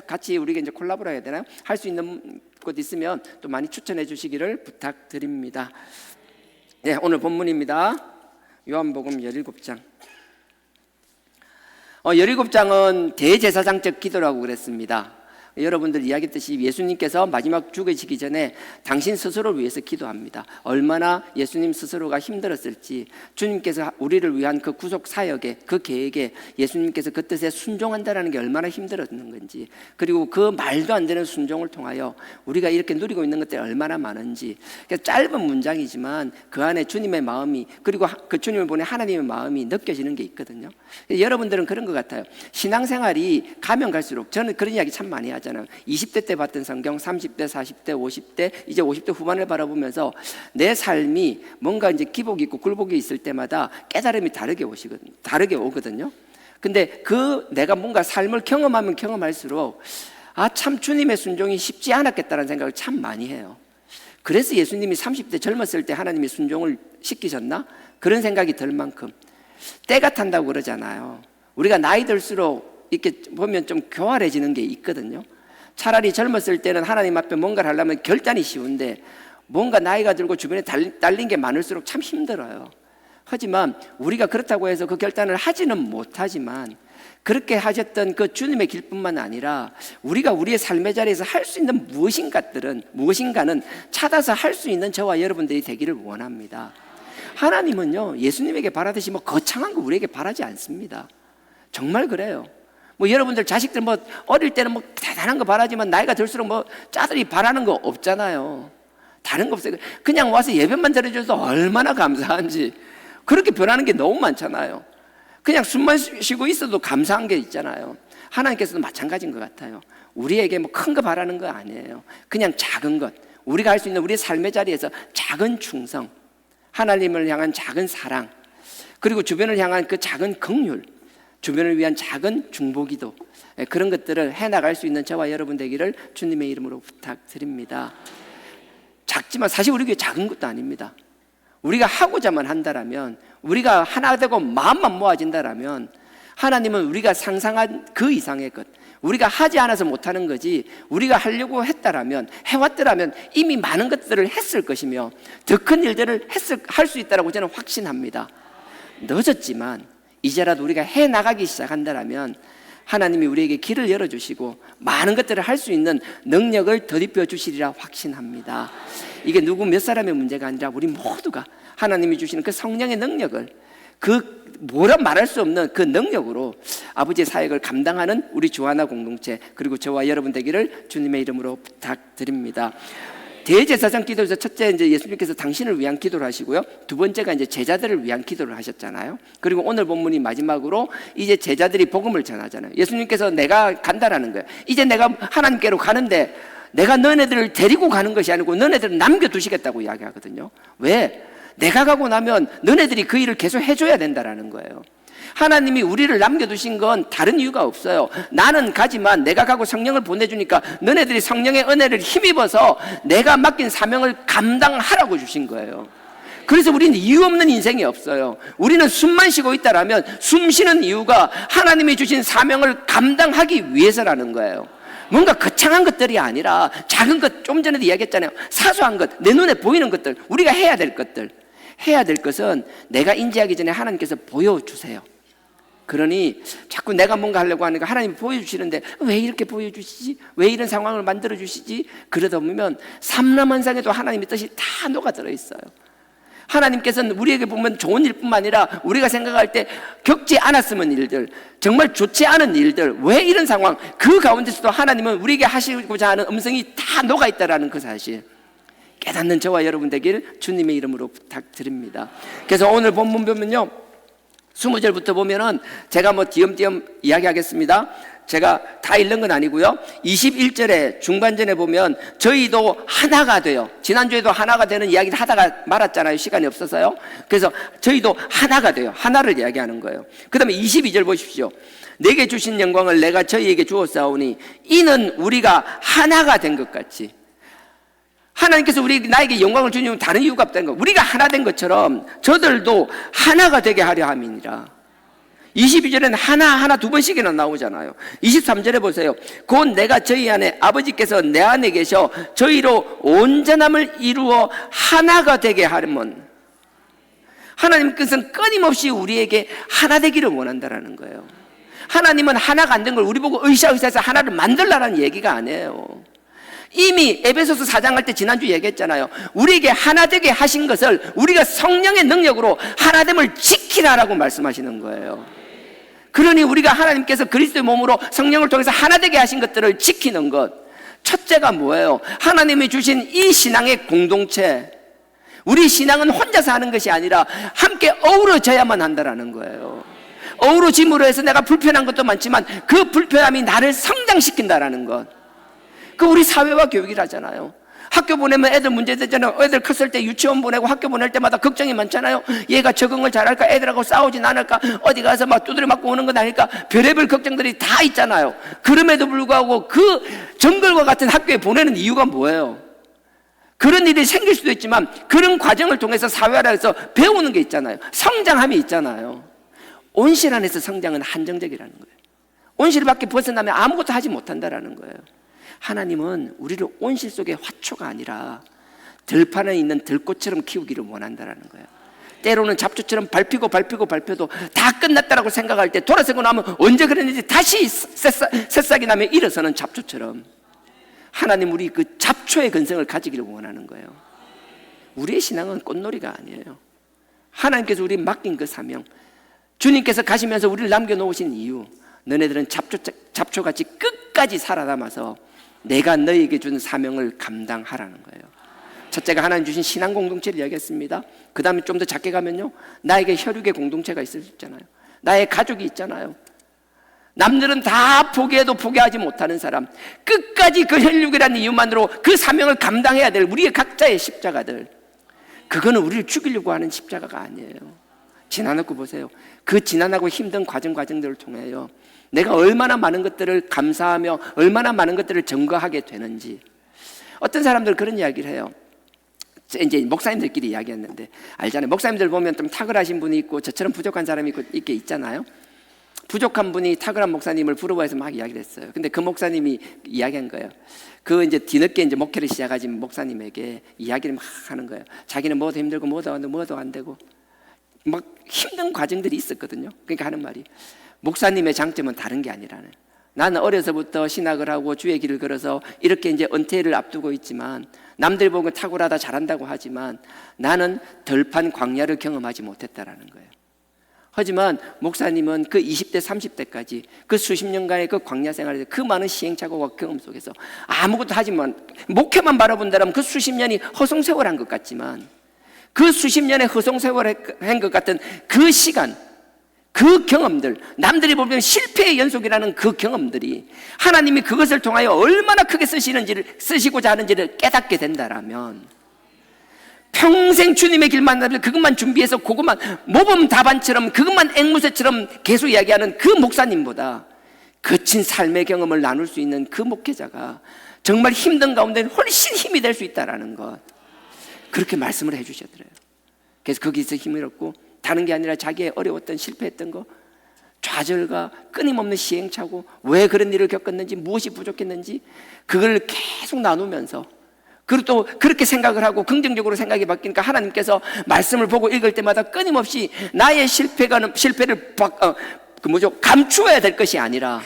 C: 같이 우리가 이제 콜라보를 해야 되나요? 할 수 있는 곳 있으면 또 많이 추천해 주시기를 부탁드립니다. 오늘 본문입니다. 요한복음 17장. 17장은 대제사장적 기도라고 그랬습니다. 여러분들 이야기했듯이 예수님께서 마지막 죽으시기 전에 당신 스스로를 위해서 기도합니다. 얼마나 예수님 스스로가 힘들었을지 주님께서 우리를 위한 그 구속 사역에 그 계획에 예수님께서 그 뜻에 순종한다는 게 얼마나 힘들었는 건지 그리고 그 말도 안 되는 순종을 통하여 우리가 이렇게 누리고 있는 것들이 얼마나 많은지 짧은 문장이지만 그 안에 주님의 마음이 그리고 그 주님을 보내 하나님의 마음이 느껴지는 게 있거든요. 여러분들은 그런 것 같아요. 신앙생활이 가면 갈수록 저는 그런 이야기 참 많이 하죠. 하잖아요. 20대 때 봤던 성경, 30대, 40대, 50대, 이제 50대 후반을 바라보면서 내 삶이 뭔가 이제 기복이 있고 굴복이 있을 때마다 깨달음이 다르게 오거든요. 근데 내가 뭔가 삶을 경험하면 경험할수록 참 주님의 순종이 쉽지 않았겠다는 생각을 참 많이 해요. 그래서 예수님이 30대 젊었을 때 하나님이 순종을 시키셨나? 그런 생각이 들 만큼 때가 탄다고 그러잖아요. 우리가 나이 들수록 이렇게 보면 좀 교활해지는 게 있거든요. 차라리 젊었을 때는 하나님 앞에 뭔가를 하려면 결단이 쉬운데 뭔가 나이가 들고 주변에 딸린 게 많을수록 참 힘들어요. 하지만 우리가 그렇다고 해서 그 결단을 하지는 못하지만 그렇게 하셨던 그 주님의 길뿐만 아니라 우리가 우리의 삶의 자리에서 할 수 있는 무엇인가는 찾아서 할 수 있는 저와 여러분들이 되기를 원합니다. 하나님은요, 예수님에게 바라듯이 거창한 거 우리에게 바라지 않습니다. 정말 그래요. 여러분들 자식들 어릴 때는 대단한 거 바라지만 나이가 들수록 짜들이 바라는 거 없잖아요. 다른 거 없어요. 그냥 와서 예배만 드려줘서 얼마나 감사한지. 그렇게 변하는 게 너무 많잖아요. 그냥 숨만 쉬고 있어도 감사한 게 있잖아요. 하나님께서도 마찬가지인 것 같아요. 우리에게 큰 거 바라는 거 아니에요. 그냥 작은 것, 우리가 할 수 있는 우리의 삶의 자리에서 작은 충성, 하나님을 향한 작은 사랑, 그리고 주변을 향한 그 작은 긍휼, 주변을 위한 작은 중보기도, 그런 것들을 해나갈 수 있는 저와 여러분 되기를 주님의 이름으로 부탁드립니다. 작지만 사실 우리 교회 작은 것도 아닙니다. 우리가 하고자만 한다라면, 우리가 하나 되고 마음만 모아진다라면 하나님은 우리가 상상한 그 이상의 것, 우리가 하지 않아서 못하는 거지, 우리가 하려고 했다라면, 해왔더라면 이미 많은 것들을 했을 것이며 더 큰 일들을 할 수 있다라고 저는 확신합니다. 늦었지만 이제라도 우리가 해나가기 시작한다라면 하나님이 우리에게 길을 열어주시고 많은 것들을 할 수 있는 능력을 덧입혀 주시리라 확신합니다. 이게 누구 몇 사람의 문제가 아니라 우리 모두가 하나님이 주시는 그 성령의 능력을, 뭐라 말할 수 없는 그 능력으로 아버지의 사역을 감당하는 우리 주하나 공동체, 그리고 저와 여러분 되기를 주님의 이름으로 부탁드립니다. 대제사장 기도에서 첫째 이제 예수님께서 당신을 위한 기도를 하시고요. 두 번째가 이제 제자들을 위한 기도를 하셨잖아요. 그리고 오늘 본문이 마지막으로 이제 제자들이 복음을 전하잖아요. 예수님께서 내가 간다라는 거예요. 이제 내가 하나님께로 가는데 내가 너네들을 데리고 가는 것이 아니고 너네들을 남겨두시겠다고 이야기하거든요. 왜? 내가 가고 나면 너네들이 그 일을 계속 해줘야 된다라는 거예요. 하나님이 우리를 남겨두신 건 다른 이유가 없어요. 나는 가지만 내가 가고 성령을 보내주니까 너네들이 성령의 은혜를 힘입어서 내가 맡긴 사명을 감당하라고 주신 거예요. 그래서 우리는 이유 없는 인생이 없어요. 우리는 숨만 쉬고 있다라면 숨 쉬는 이유가 하나님이 주신 사명을 감당하기 위해서라는 거예요. 뭔가 거창한 것들이 아니라 작은 것, 좀 전에도 이야기했잖아요. 사소한 것, 내 눈에 보이는 것들, 우리가 해야 될 것들. 해야 될 것은 내가 인지하기 전에 하나님께서 보여주세요. 그러니 자꾸 내가 뭔가 하려고 하니까 하나님이 보여주시는데 왜 이렇게 보여주시지? 왜 이런 상황을 만들어주시지? 그러다 보면 삼라만상에도 하나님의 뜻이 다 녹아들어 있어요. 하나님께서는 우리에게 보면 좋은 일뿐만 아니라 우리가 생각할 때 겪지 않았으면 일들, 정말 좋지 않은 일들, 왜 이런 상황, 그 가운데서도 하나님은 우리에게 하시고자 하는 음성이 다 녹아있다라는 그 사실 깨닫는 저와 여러분 되기를 주님의 이름으로 부탁드립니다. 그래서 오늘 본문 보면요, 20절부터 보면은 제가 띄엄띄엄 이야기하겠습니다. 제가 다 읽는 건 아니고요. 21절에 중반전에 보면 저희도 하나가 돼요. 지난주에도 하나가 되는 이야기를 하다가 말았잖아요. 시간이 없어서요. 그래서 저희도 하나가 돼요. 하나를 이야기하는 거예요. 그 다음에 22절 보십시오. 내게 주신 영광을 내가 저희에게 주었사오니 이는 우리가 하나가 된 것 같이. 하나님께서 나에게 영광을 주시면 다른 이유가 없다는 거. 우리가 하나 된 것처럼 저들도 하나가 되게 하려 함이니라. 22절에는 하나 두 번씩이나 나오잖아요. 23절에 보세요. 곧 내가 저희 안에 아버지께서 내 안에 계셔 저희로 온전함을 이루어 하나가 되게 하려면, 하나님께서는 끊임없이 우리에게 하나 되기를 원한다라는 거예요. 하나님은 하나가 안 된 걸 우리 보고 으쌰으쌰해서 하나를 만들라는 얘기가 아니에요. 이미 에베소서 4장 할 때 지난주 얘기했잖아요. 우리에게 하나 되게 하신 것을 우리가 성령의 능력으로 하나됨을 지키라라고 말씀하시는 거예요. 그러니 우리가 하나님께서 그리스도의 몸으로 성령을 통해서 하나 되게 하신 것들을 지키는 것, 첫째가 뭐예요? 하나님이 주신 이 신앙의 공동체. 우리 신앙은 혼자서 하는 것이 아니라 함께 어우러져야만 한다라는 거예요. 어우러짐으로 해서 내가 불편한 것도 많지만 그 불편함이 나를 성장시킨다라는 것. 그 우리 사회와 교육이라잖아요. 학교 보내면 애들 문제 되잖아요. 애들 컸을 때 유치원 보내고 학교 보낼 때마다 걱정이 많잖아요. 얘가 적응을 잘할까? 애들하고 싸우진 않을까? 어디 가서 막 두드려 맞고 오는 건 아닐까? 별의별 걱정들이 다 있잖아요. 그럼에도 불구하고 그 정글과 같은 학교에 보내는 이유가 뭐예요? 그런 일이 생길 수도 있지만 그런 과정을 통해서 사회화에서 배우는 게 있잖아요. 성장함이 있잖아요. 온실 안에서 성장은 한정적이라는 거예요. 온실 밖에 벗어나면 아무것도 하지 못한다라는 거예요. 하나님은 우리를 온실 속의 화초가 아니라 들판에 있는 들꽃처럼 키우기를 원한다라는 거예요. 때로는 잡초처럼 밟혀도 다 끝났다라고 생각할 때 돌아서고 나면 언제 그랬는지 다시 새싹이 나면 일어서는 잡초처럼 하나님 우리 그 잡초의 근성을 가지기를 원하는 거예요. 우리의 신앙은 꽃놀이가 아니에요. 하나님께서 우리 맡긴 그 사명, 주님께서 가시면서 우리를 남겨놓으신 이유, 너네들은 잡초같이 끝까지 살아남아서 내가 너에게 준 사명을 감당하라는 거예요. 첫째가 하나님 주신 신앙 공동체를 이야기했습니다. 그 다음에 좀 더 작게 가면요, 나에게 혈육의 공동체가 있을 수 있잖아요. 나의 가족이 있잖아요. 남들은 다 포기해도 포기하지 못하는 사람, 끝까지 그 혈육이라는 이유만으로 그 사명을 감당해야 될 우리의 각자의 십자가들, 그거는 우리를 죽이려고 하는 십자가가 아니에요. 지나놓고 보세요. 그 지난하고 힘든 과정들을 통해요, 내가 얼마나 많은 것들을 감사하며 얼마나 많은 것들을 증거하게 되는지. 어떤 사람들 그런 이야기를 해요. 이제 목사님들끼리 이야기했는데 알잖아요. 목사님들 보면 좀 탁월하신 분이 있고 저처럼 부족한 사람이 있게 있잖아요. 부족한 분이 탁월한 목사님을 부러워해서 막 이야기를 했어요. 근데 그 목사님이 이야기한 거예요. 그 이제 뒤늦게 이제 목회를 시작하신 목사님에게 이야기를 막 하는 거예요. 자기는 뭐도 힘들고 뭐도 안 되고 막 힘든 과정들이 있었거든요. 그러니까 하는 말이, 목사님의 장점은 다른 게 아니라는. 나는 어려서부터 신학을 하고 주의 길을 걸어서 이렇게 이제 은퇴를 앞두고 있지만 남들 보고 탁월하다 잘한다고 하지만 나는 들판 광야를 경험하지 못했다라는 거예요. 하지만 목사님은 그 20대 30대까지 그 수십 년간의 그 광야 생활에서 그 많은 시행착오와 경험 속에서 아무것도 하지만 목회만 바라본다면 그 수십 년이 허송세월한 것 같지만 그 수십 년의 허송세월한 것 같은 그 시간, 그 경험들, 남들이 보면 실패의 연속이라는 그 경험들이 하나님이 그것을 통하여 얼마나 크게 쓰시고자 하는지를 깨닫게 된다라면 평생 주님의 길만 나면 그것만 준비해서 그것만 모범 답안처럼 그것만 앵무새처럼 계속 이야기하는 그 목사님보다 거친 삶의 경험을 나눌 수 있는 그 목회자가 정말 힘든 가운데 훨씬 힘이 될 수 있다는 것, 그렇게 말씀을 해주셨더래요. 그래서 거기서 힘을 얻고 다른 게 아니라 자기의 어려웠던 실패했던 거, 좌절과 끊임없는 시행착오, 왜 그런 일을 겪었는지, 무엇이 부족했는지 그걸 계속 나누면서, 그리고 또 그렇게 생각을 하고 긍정적으로 생각이 바뀌니까 하나님께서 말씀을 보고 읽을 때마다 끊임없이 나의 실패를 감추어야 될 것이 아니라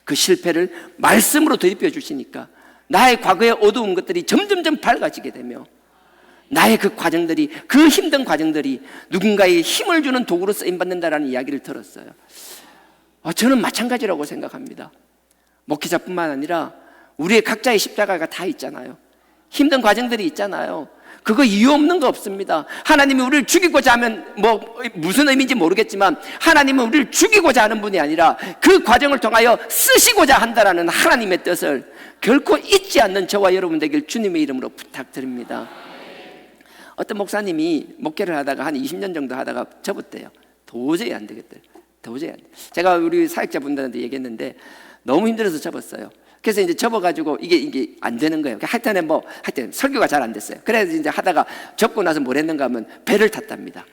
C: 그 실패를 말씀으로 되짚여 주시니까 나의 과거의 어두운 것들이 점점점 밝아지게 되며 나의 그 과정들이, 그 힘든 과정들이 누군가의 힘을 주는 도구로 쓰임받는다라는 이야기를 들었어요. 저는 마찬가지라고 생각합니다. 목회자뿐만 아니라 우리의 각자의 십자가가 다 있잖아요. 힘든 과정들이 있잖아요. 그거 이유 없는 거 없습니다. 하나님이 우리를 죽이고자 하면 무슨 의미인지 모르겠지만 하나님은 우리를 죽이고자 하는 분이 아니라 그 과정을 통하여 쓰시고자 한다라는 하나님의 뜻을 결코 잊지 않는 저와 여러분 되길 주님의 이름으로 부탁드립니다. 어떤 목사님이 목회를 하다가 한 20년 정도 하다가 접었대요. 도저히 안 되겠대요. 도저히 안 돼. 제가 우리 사역자분들한테 얘기했는데 너무 힘들어서 접었어요. 그래서 이제 접어가지고 이게 안 되는 거예요. 하여튼 설교가 잘 안 됐어요. 그래서 이제 하다가 접고 나서 뭘 했는가 하면 배를 탔답니다.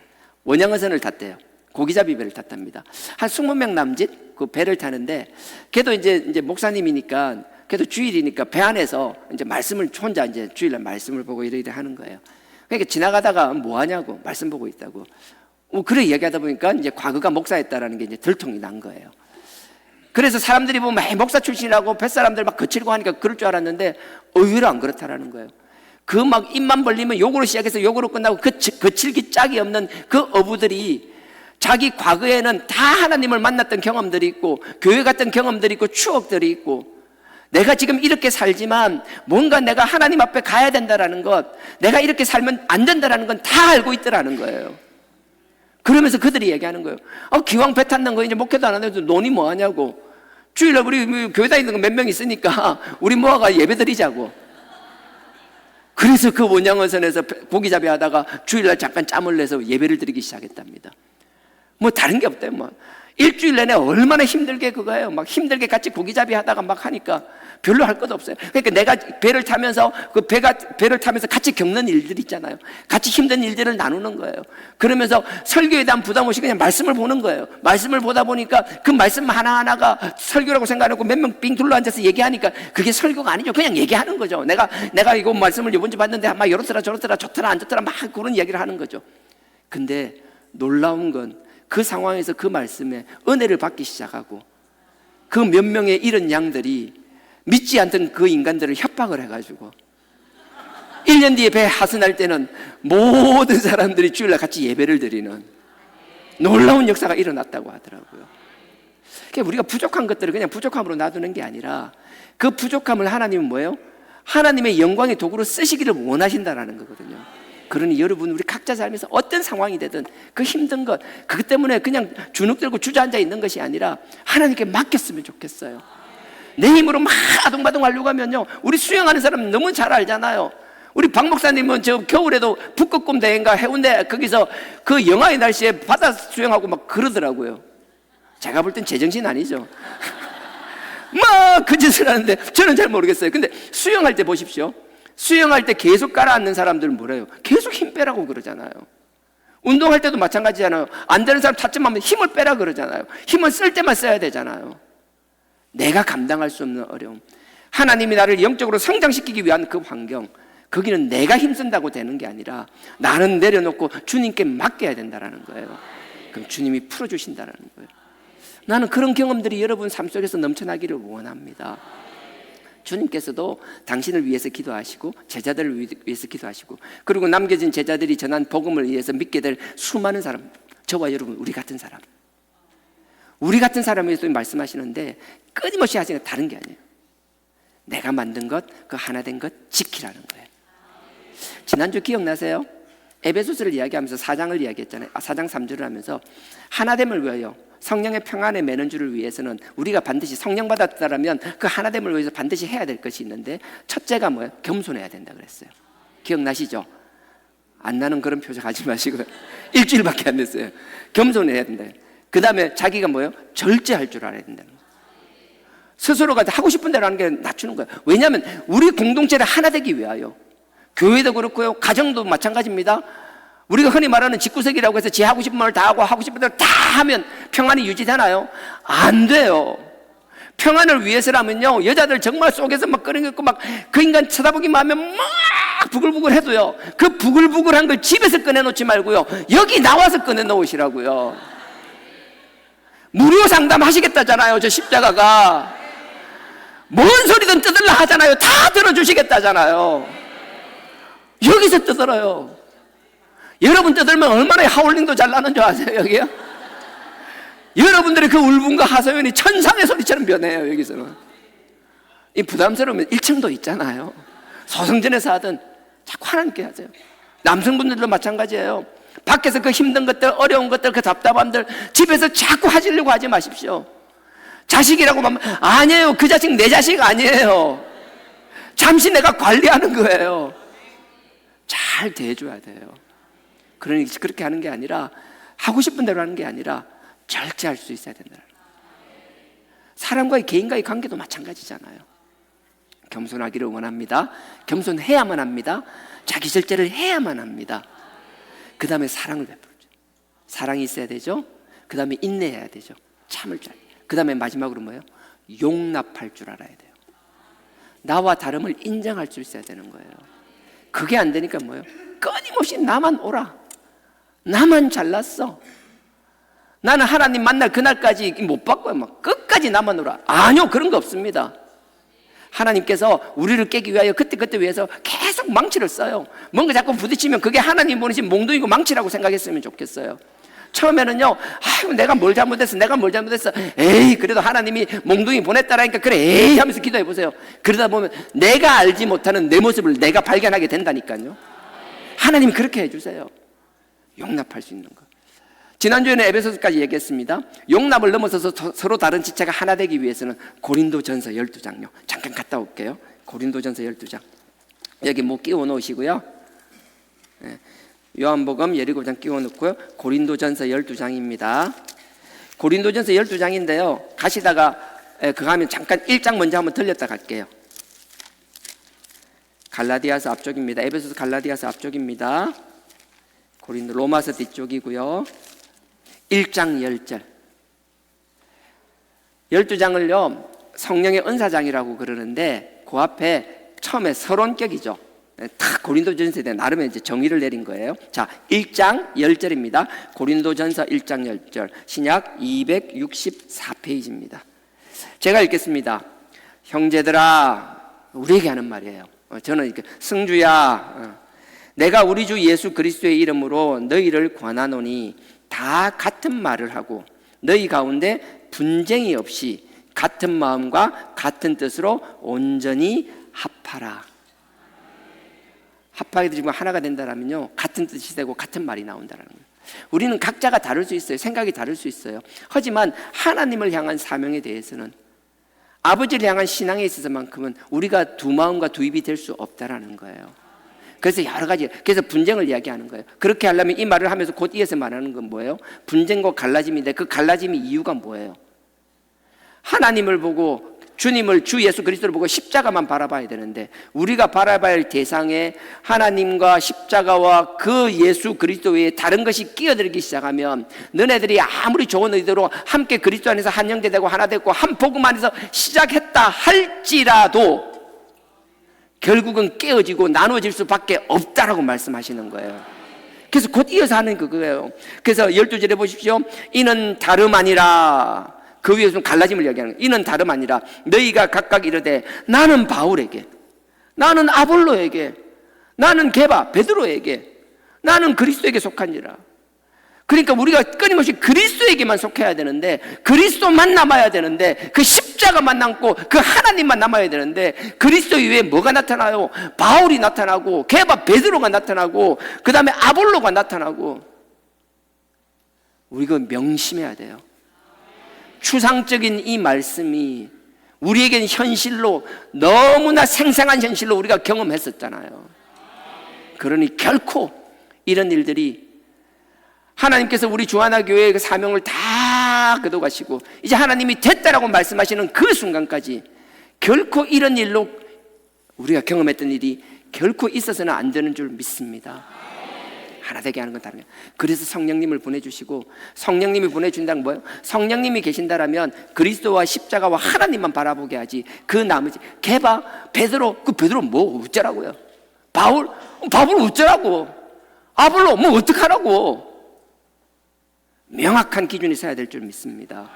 C: 원양어선을 탔대요. 고기잡이 배를 탔답니다. 한 20명 남짓 그 배를 타는데, 걔도 이제 목사님이니까, 걔도 주일이니까 배 안에서 이제 말씀을 혼자 이제 주일날 말씀을 보고 이래 하는 거예요. 그러니까 지나가다가 뭐 하냐고, 말씀 보고 있다고. 그래 이야기하다 보니까 이제 과거가 목사였다라는 게 이제 들통이 난 거예요. 그래서 사람들이 보면 목사 출신이라고 뱃사람들 막 거칠고 하니까 그럴 줄 알았는데 의외로 안 그렇다라는 거예요. 그 막 입만 벌리면 욕으로 시작해서 욕으로 끝나고 그 거칠기 짝이 없는 그 어부들이 자기 과거에는 다 하나님을 만났던 경험들이 있고 교회 갔던 경험들이 있고 추억들이 있고 내가 지금 이렇게 살지만 뭔가 내가 하나님 앞에 가야 된다라는 것, 내가 이렇게 살면 안 된다라는 건 다 알고 있더라는 거예요. 그러면서 그들이 얘기하는 거예요. 기왕 배 탔는 거 이제 목회도 안 하는데 논이 뭐 하냐고. 주일날 우리 교회 다니는 거 몇 명 있으니까 우리 모아가 예배 드리자고. 그래서 그 원양어선에서 고기잡이 하다가 주일날 잠깐 짬을 내서 예배를 드리기 시작했답니다. 뭐 다른 게 없대요. 뭐 일주일 내내 얼마나 힘들게 그거예요. 막 힘들게 같이 고기잡이 하다가 막 하니까 별로 할 것도 없어요. 그러니까 내가 배를 타면서 배를 타면서 같이 겪는 일들 있잖아요. 같이 힘든 일들을 나누는 거예요. 그러면서 설교에 대한 부담 없이 그냥 말씀을 보는 거예요. 말씀을 보다 보니까 그 말씀 하나하나가 설교라고 생각하고 몇 명 빙 둘러 앉아서 얘기하니까 그게 설교가 아니죠. 그냥 얘기하는 거죠. 내가 이거 말씀을 이번 주 봤는데 막 이렇더라 저렇더라 좋더라 안 좋더라 막 그런 얘기를 하는 거죠. 근데 놀라운 건 그 상황에서 그 말씀에 은혜를 받기 시작하고 그 몇 명의 이런 양들이 믿지 않던 그 인간들을 협박을 해가지고 1년 뒤에 배 하선할 때는 모든 사람들이 주일날 같이 예배를 드리는 놀라운 역사가 일어났다고 하더라고요. 그러니까 우리가 부족한 것들을 그냥 부족함으로 놔두는 게 아니라 그 부족함을 하나님은 뭐예요? 하나님의 영광의 도구로 쓰시기를 원하신다라는 거거든요. 그러니 여러분 우리 각자 삶에서 어떤 상황이 되든 그 힘든 것 그것 때문에 그냥 주눅 들고 주저앉아 있는 것이 아니라 하나님께 맡겼으면 좋겠어요. 내 힘으로 막 아동바동 하려고 하면요 우리 수영하는 사람 너무 잘 알잖아요. 우리 박 목사님은 저 겨울에도 북극곰 대회인가 해운대 거기서 그 영하의 날씨에 바다 수영하고 막 그러더라고요. 제가 볼 땐 제정신 아니죠. 막 그 짓을 하는데 저는 잘 모르겠어요. 근데 수영할 때 보십시오. 수영할 때 계속 가라앉는 사람들은 뭐래요? 계속 힘 빼라고 그러잖아요. 운동할 때도 마찬가지잖아요. 안 되는 사람 타점하면 힘을 빼라 그러잖아요. 힘을 쓸 때만 써야 되잖아요. 내가 감당할 수 없는 어려움, 하나님이 나를 영적으로 성장시키기 위한 그 환경, 거기는 내가 힘쓴다고 되는 게 아니라 나는 내려놓고 주님께 맡겨야 된다는 거예요. 그럼 주님이 풀어주신다는 거예요. 나는 그런 경험들이 여러분 삶 속에서 넘쳐나기를 원합니다. 주님께서도 당신을 위해서 기도하시고 제자들을 위해서 기도하시고 그리고 남겨진 제자들이 전한 복음을 위해서 믿게 될 수많은 사람, 저와 여러분 우리 같은 사람에 위해서 말씀하시는데 끊임없이 하시는 게 다른 게 아니에요. 내가 만든 것, 그 하나 된 것 지키라는 거예요. 지난주 기억나세요? 에베소서를 이야기하면서 4장을 이야기했잖아요. 4장 3절을 하면서 하나됨을 위하여 성령의 평안에 매는 줄을 위해서는 우리가 반드시 성령 받았다라면 그 하나됨을 위해서 반드시 해야 될 것이 있는데 첫째가 뭐예요? 겸손해야 된다 그랬어요. 기억나시죠? 안 나는 그런 표정 하지 마시고 일주일밖에 안 됐어요. 겸손해야 된다. 그 다음에 자기가 뭐예요? 절제할 줄 알아야 된다는 거예요. 스스로가 하고 싶은 대로 하는 게 낮추는 거예요. 왜냐하면 우리 공동체를 하나 되기 위하여 교회도 그렇고요 가정도 마찬가지입니다. 우리가 흔히 말하는 집구석이라고 해서 지 하고 싶은 말을 다 하고 싶은 대로 다 하면 평안이 유지되나요? 안 돼요. 평안을 위해서라면요 여자들 정말 속에서 막 끓여있고 막 그 인간 쳐다보기만 하면 막 부글부글 해도요 그 부글부글한 걸 집에서 꺼내놓지 말고요 여기 나와서 꺼내놓으시라고요. 무료 상담 하시겠다잖아요. 저 십자가가 뭔 소리든 뜯으려 하잖아요. 다 들어주시겠다잖아요. 여기서 뜯어요. 여러분 뜯으면 얼마나 하울링도 잘 나는 줄 아세요? 여기요? 여러분들의 그 울분과 하소연이 천상의 소리처럼 변해요. 여기서는 이 부담스러우면 1층도 있잖아요. 소성전에서 하든 자꾸 하나님께 하세요. 남성분들도 마찬가지예요. 밖에서 그 힘든 것들, 어려운 것들, 그 답답함들 집에서 자꾸 하시려고 하지 마십시오. 자식이라고 하면 아니에요. 그 자식 내 자식 아니에요. 잠시 내가 관리하는 거예요. 잘 대해줘야 돼요. 그러니 그렇게 하는 게 아니라 하고 싶은 대로 하는 게 아니라 절제할 수 있어야 된다. 사람과의 개인과의 관계도 마찬가지잖아요. 겸손하기를 원합니다. 겸손해야만 합니다. 자기 절제를 해야만 합니다. 그 다음에 사랑을 베풀죠. 사랑이 있어야 되죠. 그 다음에 인내해야 되죠. 참을 줄. 그 다음에 마지막으로 뭐예요? 용납할 줄 알아야 돼요. 나와 다름을 인정할 수 있어야 되는 거예요. 그게 안 되니까 뭐예요? 끊임없이 나만 오라. 나만 잘났어. 나는 하나님 만날 그날까지 못 바꿔요. 막 끝까지 나만 오라. 아니요, 그런 거 없습니다. 하나님께서 우리를 깨기 위하여 그때 위해서 계속 망치를 써요. 뭔가 자꾸 부딪히면 그게 하나님 보내신 몽둥이고 망치라고 생각했으면 좋겠어요. 처음에는요, 아이고 내가 뭘 잘못했어. 에이 그래도 하나님이 몽둥이 보냈다라니까 그래 에이 하면서 기도해 보세요. 그러다 보면 내가 알지 못하는 내 모습을 내가 발견하게 된다니까요. 하나님이 그렇게 해주세요. 용납할 수 있는 것. 지난주에는 에베소서까지 얘기했습니다. 용납을 넘어서서 서로 다른 지체가 하나 되기 위해서는 고린도전서 12장요. 잠깐 갔다 올게요. 고린도전서 12장. 여기 뭐 끼워 놓으시고요. 요한복음 17장 끼워 놓고요. 고린도전서 12장입니다. 고린도전서 12장인데요. 가시다가 그거 하면 잠깐 1장 먼저 한번 들렸다 갈게요. 갈라디아서 앞쪽입니다. 에베소서 갈라디아서 앞쪽입니다. 고린도 로마서 뒤쪽이고요. 1장 10절. 12장을요 성령의 은사장이라고 그러는데 그 앞에 처음에 서론격이죠. 다 고린도전서에 대한 나름의 이제 정의를 내린 거예요. 자, 1장 10절입니다. 고린도전서 1장 10절. 신약 264페이지입니다. 제가 읽겠습니다. 형제들아, 우리에게 하는 말이에요. 저는 이렇게 승주야, 내가 우리 주 예수 그리스도의 이름으로 너희를 권하노니 다 같은 말을 하고 너희 가운데 분쟁이 없이 같은 마음과 같은 뜻으로 온전히 합하라. 합하게 되면 하나가 된다라면요, 같은 뜻이 되고 같은 말이 나온다라는 거예요. 우리는 각자가 다를 수 있어요. 생각이 다를 수 있어요. 하지만 하나님을 향한 사명에 대해서는, 아버지를 향한 신앙에 있어서만큼은 우리가 두 마음과 두 입이 될 수 없다라는 거예요. 그래서 여러 가지, 그래서 분쟁을 이야기하는 거예요. 그렇게 하려면 이 말을 하면서 곧 이어서 말하는 건 뭐예요? 분쟁과 갈라짐인데 그 갈라짐의 이유가 뭐예요? 하나님을 보고 주님을, 주 예수 그리스도를 보고 십자가만 바라봐야 되는데, 우리가 바라봐야 할 대상에 하나님과 십자가와 그 예수 그리스도 외에 다른 것이 끼어들기 시작하면, 너네들이 아무리 좋은 의도로 함께 그리스도 안에서 한 형제 되고 하나 되고 한 복음 안에서 시작했다 할지라도 결국은 깨어지고 나눠질 수밖에 없다라고 말씀하시는 거예요. 그래서 곧 이어서 하는 그거예요. 그래서 12절에 보십시오. 이는 다름 아니라, 그 위에서 갈라짐을 이야기하는 거예요. 이는 다름 아니라 너희가 각각 이르되 나는 바울에게, 나는 아볼로에게, 나는 게바 베드로에게, 나는 그리스도에게 속한지라. 그러니까 우리가 끊임없이 그리스도에게만 속해야 되는데, 그리스도만 남아야 되는데, 그 십자가만 남고 그 하나님만 남아야 되는데, 그리스도 이외에 뭐가 나타나요? 바울이 나타나고, 게바 베드로가 나타나고, 그 다음에 아볼로가 나타나고. 우리가 명심해야 돼요. 추상적인 이 말씀이 우리에겐 현실로, 너무나 생생한 현실로 우리가 경험했었잖아요. 그러니 결코 이런 일들이, 하나님께서 우리 주하나교회의 그 사명을 다 거둬가시고 이제 하나님이 됐다라고 말씀하시는 그 순간까지 결코 이런 일로, 우리가 경험했던 일이 결코 있어서는 안 되는 줄 믿습니다. 하나 되게 하는 건 다른 거예요. 그래서 성령님을 보내주시고, 성령님이 보내준다는 뭐예요? 성령님이 계신다라면 그리스도와 십자가와 하나님만 바라보게 하지, 그 나머지 게바 베드로, 그 베드로 뭐 어쩌라고요? 바울 어쩌라고? 아볼로 뭐 어떡하라고? 명확한 기준이 있어야 될 줄 믿습니다.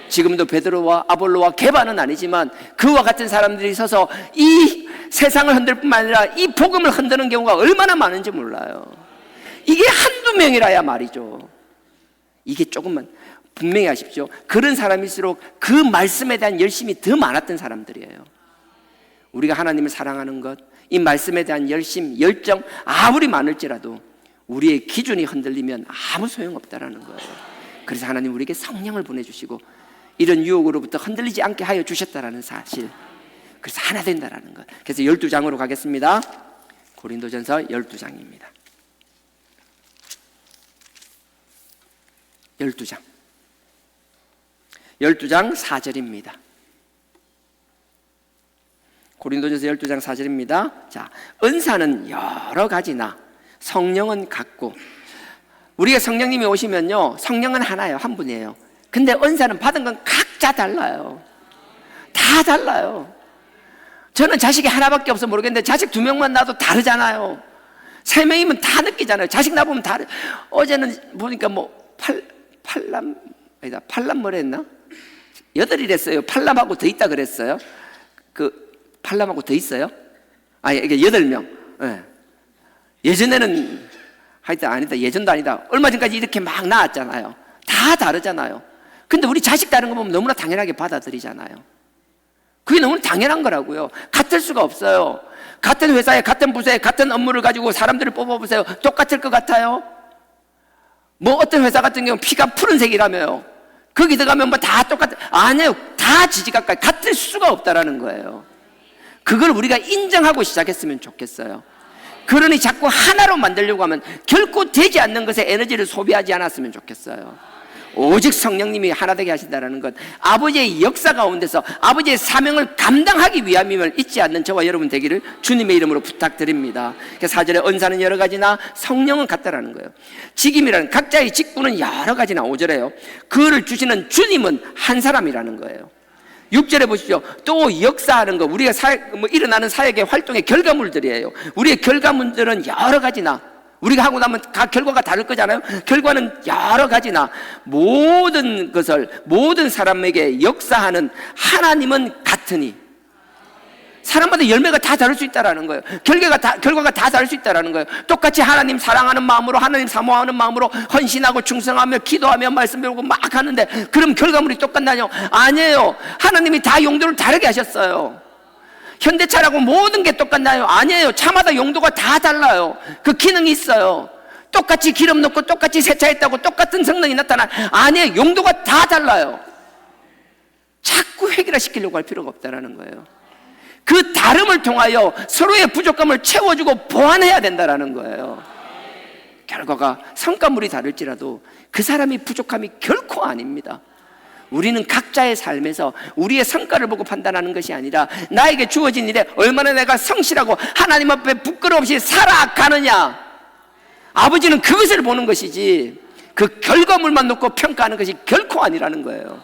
C: 지금도 베드로와 아볼로와 게바는 아니지만 그와 같은 사람들이 서서 이 세상을 흔들 뿐만 아니라 이 복음을 흔드는 경우가 얼마나 많은지 몰라요. 이게 한두 명이라야 말이죠. 이게 조금만 분명히 하십시오. 그런 사람일수록 그 말씀에 대한 열심이 더 많았던 사람들이에요. 우리가 하나님을 사랑하는 것, 이 말씀에 대한 열심, 열정 아무리 많을지라도 우리의 기준이 흔들리면 아무 소용없다라는 거예요. 그래서 하나님 우리에게 성령을 보내주시고 이런 유혹으로부터 흔들리지 않게 하여 주셨다라는 사실, 그래서 하나 된다라는 것. 그래서 12장으로 가겠습니다. 고린도전서 12장입니다. 12장 4절입니다. 고린도전서 12장 4절입니다. 자, 은사는 여러 가지나 성령은 같고, 우리가 성령님이 오시면요, 성령은 하나예요. 한 분이에요. 근데 은사는 받은 건 각자 달라요. 다 달라요. 저는 자식이 하나밖에 없어 모르겠는데 자식 2명만 낳아도 다르잖아요. 3명이면 다 느끼잖아요. 자식 낳으면 다르. 어제는 보니까 뭐 팔남 뭐라 했나? 8이랬어요. 팔남하고 더 있다 그랬어요. 그 팔남하고 더 있어요? 이게 8명. 네. 예전에는 하여튼 아니다, 예전도 아니다, 얼마 전까지 이렇게 막 나왔잖아요. 다 다르잖아요. 근데 우리 자식 다른 거 보면 너무나 당연하게 받아들이잖아요. 그게 너무 당연한 거라고요. 같을 수가 없어요. 같은 회사에, 같은 부서에, 같은 업무를 가지고 사람들을 뽑아보세요. 똑같을 것 같아요? 뭐 어떤 회사 같은 경우는 피가 푸른색이라며요. 거기 들어가면 뭐 다 똑같아. 아니에요. 다 지지각각 같을 수가 없다라는 거예요. 그걸 우리가 인정하고 시작했으면 좋겠어요. 그러니 자꾸 하나로 만들려고 하면 결코 되지 않는 것에 에너지를 소비하지 않았으면 좋겠어요. 오직 성령님이 하나 되게 하신다는 것, 아버지의 역사 가운데서 아버지의 사명을 감당하기 위함임을 잊지 않는 저와 여러분 되기를 주님의 이름으로 부탁드립니다. 4절에 은사는 여러 가지나 성령은 같다라는 거예요. 직임이라는 각자의 직분은 여러 가지나 5절에요. 그를 주시는 주님은 한 사람이라는 거예요. 6절에 보시죠. 또 역사하는 것, 우리가 일어나는 사역의 활동의 결과물들이에요. 우리의 결과물들은 여러 가지나, 우리가 하고 나면 각 결과가 다를 거잖아요. 결과는 여러 가지나 모든 것을 모든 사람에게 역사하는 하나님은 같으니, 사람마다 열매가 다 다를 수 있다라는 거예요. 결과가 다 다를 수 있다라는 거예요. 똑같이 하나님 사랑하는 마음으로, 하나님 사모하는 마음으로 헌신하고 충성하며 기도하며 말씀 배우고 막 하는데 그럼 결과물이 똑같나요? 아니에요. 하나님이 다 용도를 다르게 하셨어요. 현대차라고 모든 게 똑같나요? 아니에요. 차마다 용도가 다 달라요. 그 기능이 있어요. 똑같이 기름 넣고 똑같이 세차했다고 똑같은 성능이 나타나? 아니에요. 용도가 다 달라요. 자꾸 획일화시키려고 할 필요가 없다는 거예요. 그 다름을 통하여 서로의 부족함을 채워주고 보완해야 된다는 거예요. 결과가 성과물이 다를지라도 그 사람이 부족함이 결코 아닙니다. 우리는 각자의 삶에서 우리의 성과를 보고 판단하는 것이 아니라 나에게 주어진 일에 얼마나 내가 성실하고 하나님 앞에 부끄러움 없이 살아가느냐, 아버지는 그것을 보는 것이지 그 결과물만 놓고 평가하는 것이 결코 아니라는 거예요.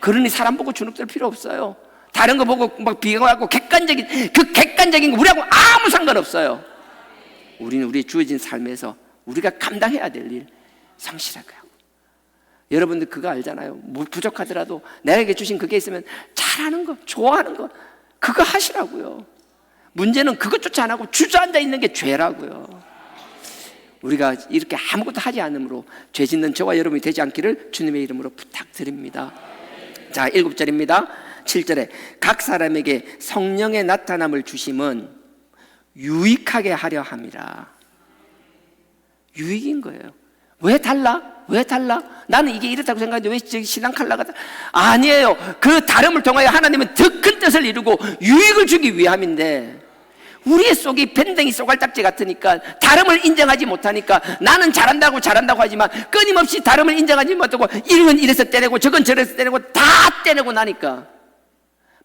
C: 그러니 사람 보고 주눅들 필요 없어요. 다른 거 보고 막 비교하고 객관적인 거 우리하고 아무 상관없어요. 우리는 우리 주어진 삶에서 우리가 감당해야 될 일 성실하게 하고, 여러분들 그거 알잖아요. 뭐 부족하더라도 내게 주신 그게 있으면 잘하는 거, 좋아하는 거 그거 하시라고요. 문제는 그것조차 안 하고 주저앉아 있는 게 죄라고요. 우리가 이렇게 아무것도 하지 않으므로 죄 짓는 저와 여러분이 되지 않기를 주님의 이름으로 부탁드립니다. 자, 7절입니다. 7절에 각 사람에게 성령의 나타남을 주심은 유익하게 하려 함이라. 유익인 거예요. 왜 달라? 나는 이게 이렇다고 생각하는데 왜 저기 신랑 칼라가 아니에요. 그 다름을 통하여 하나님은 더 큰 뜻을 이루고 유익을 주기 위함인데, 우리의 속이 밴댕이 쏘갈딱지 같으니까 다름을 인정하지 못하니까 나는 잘한다고 하지만 끊임없이 다름을 인정하지 못하고 이건 이래서 떼내고 저건 저래서 떼내고 다 떼내고 나니까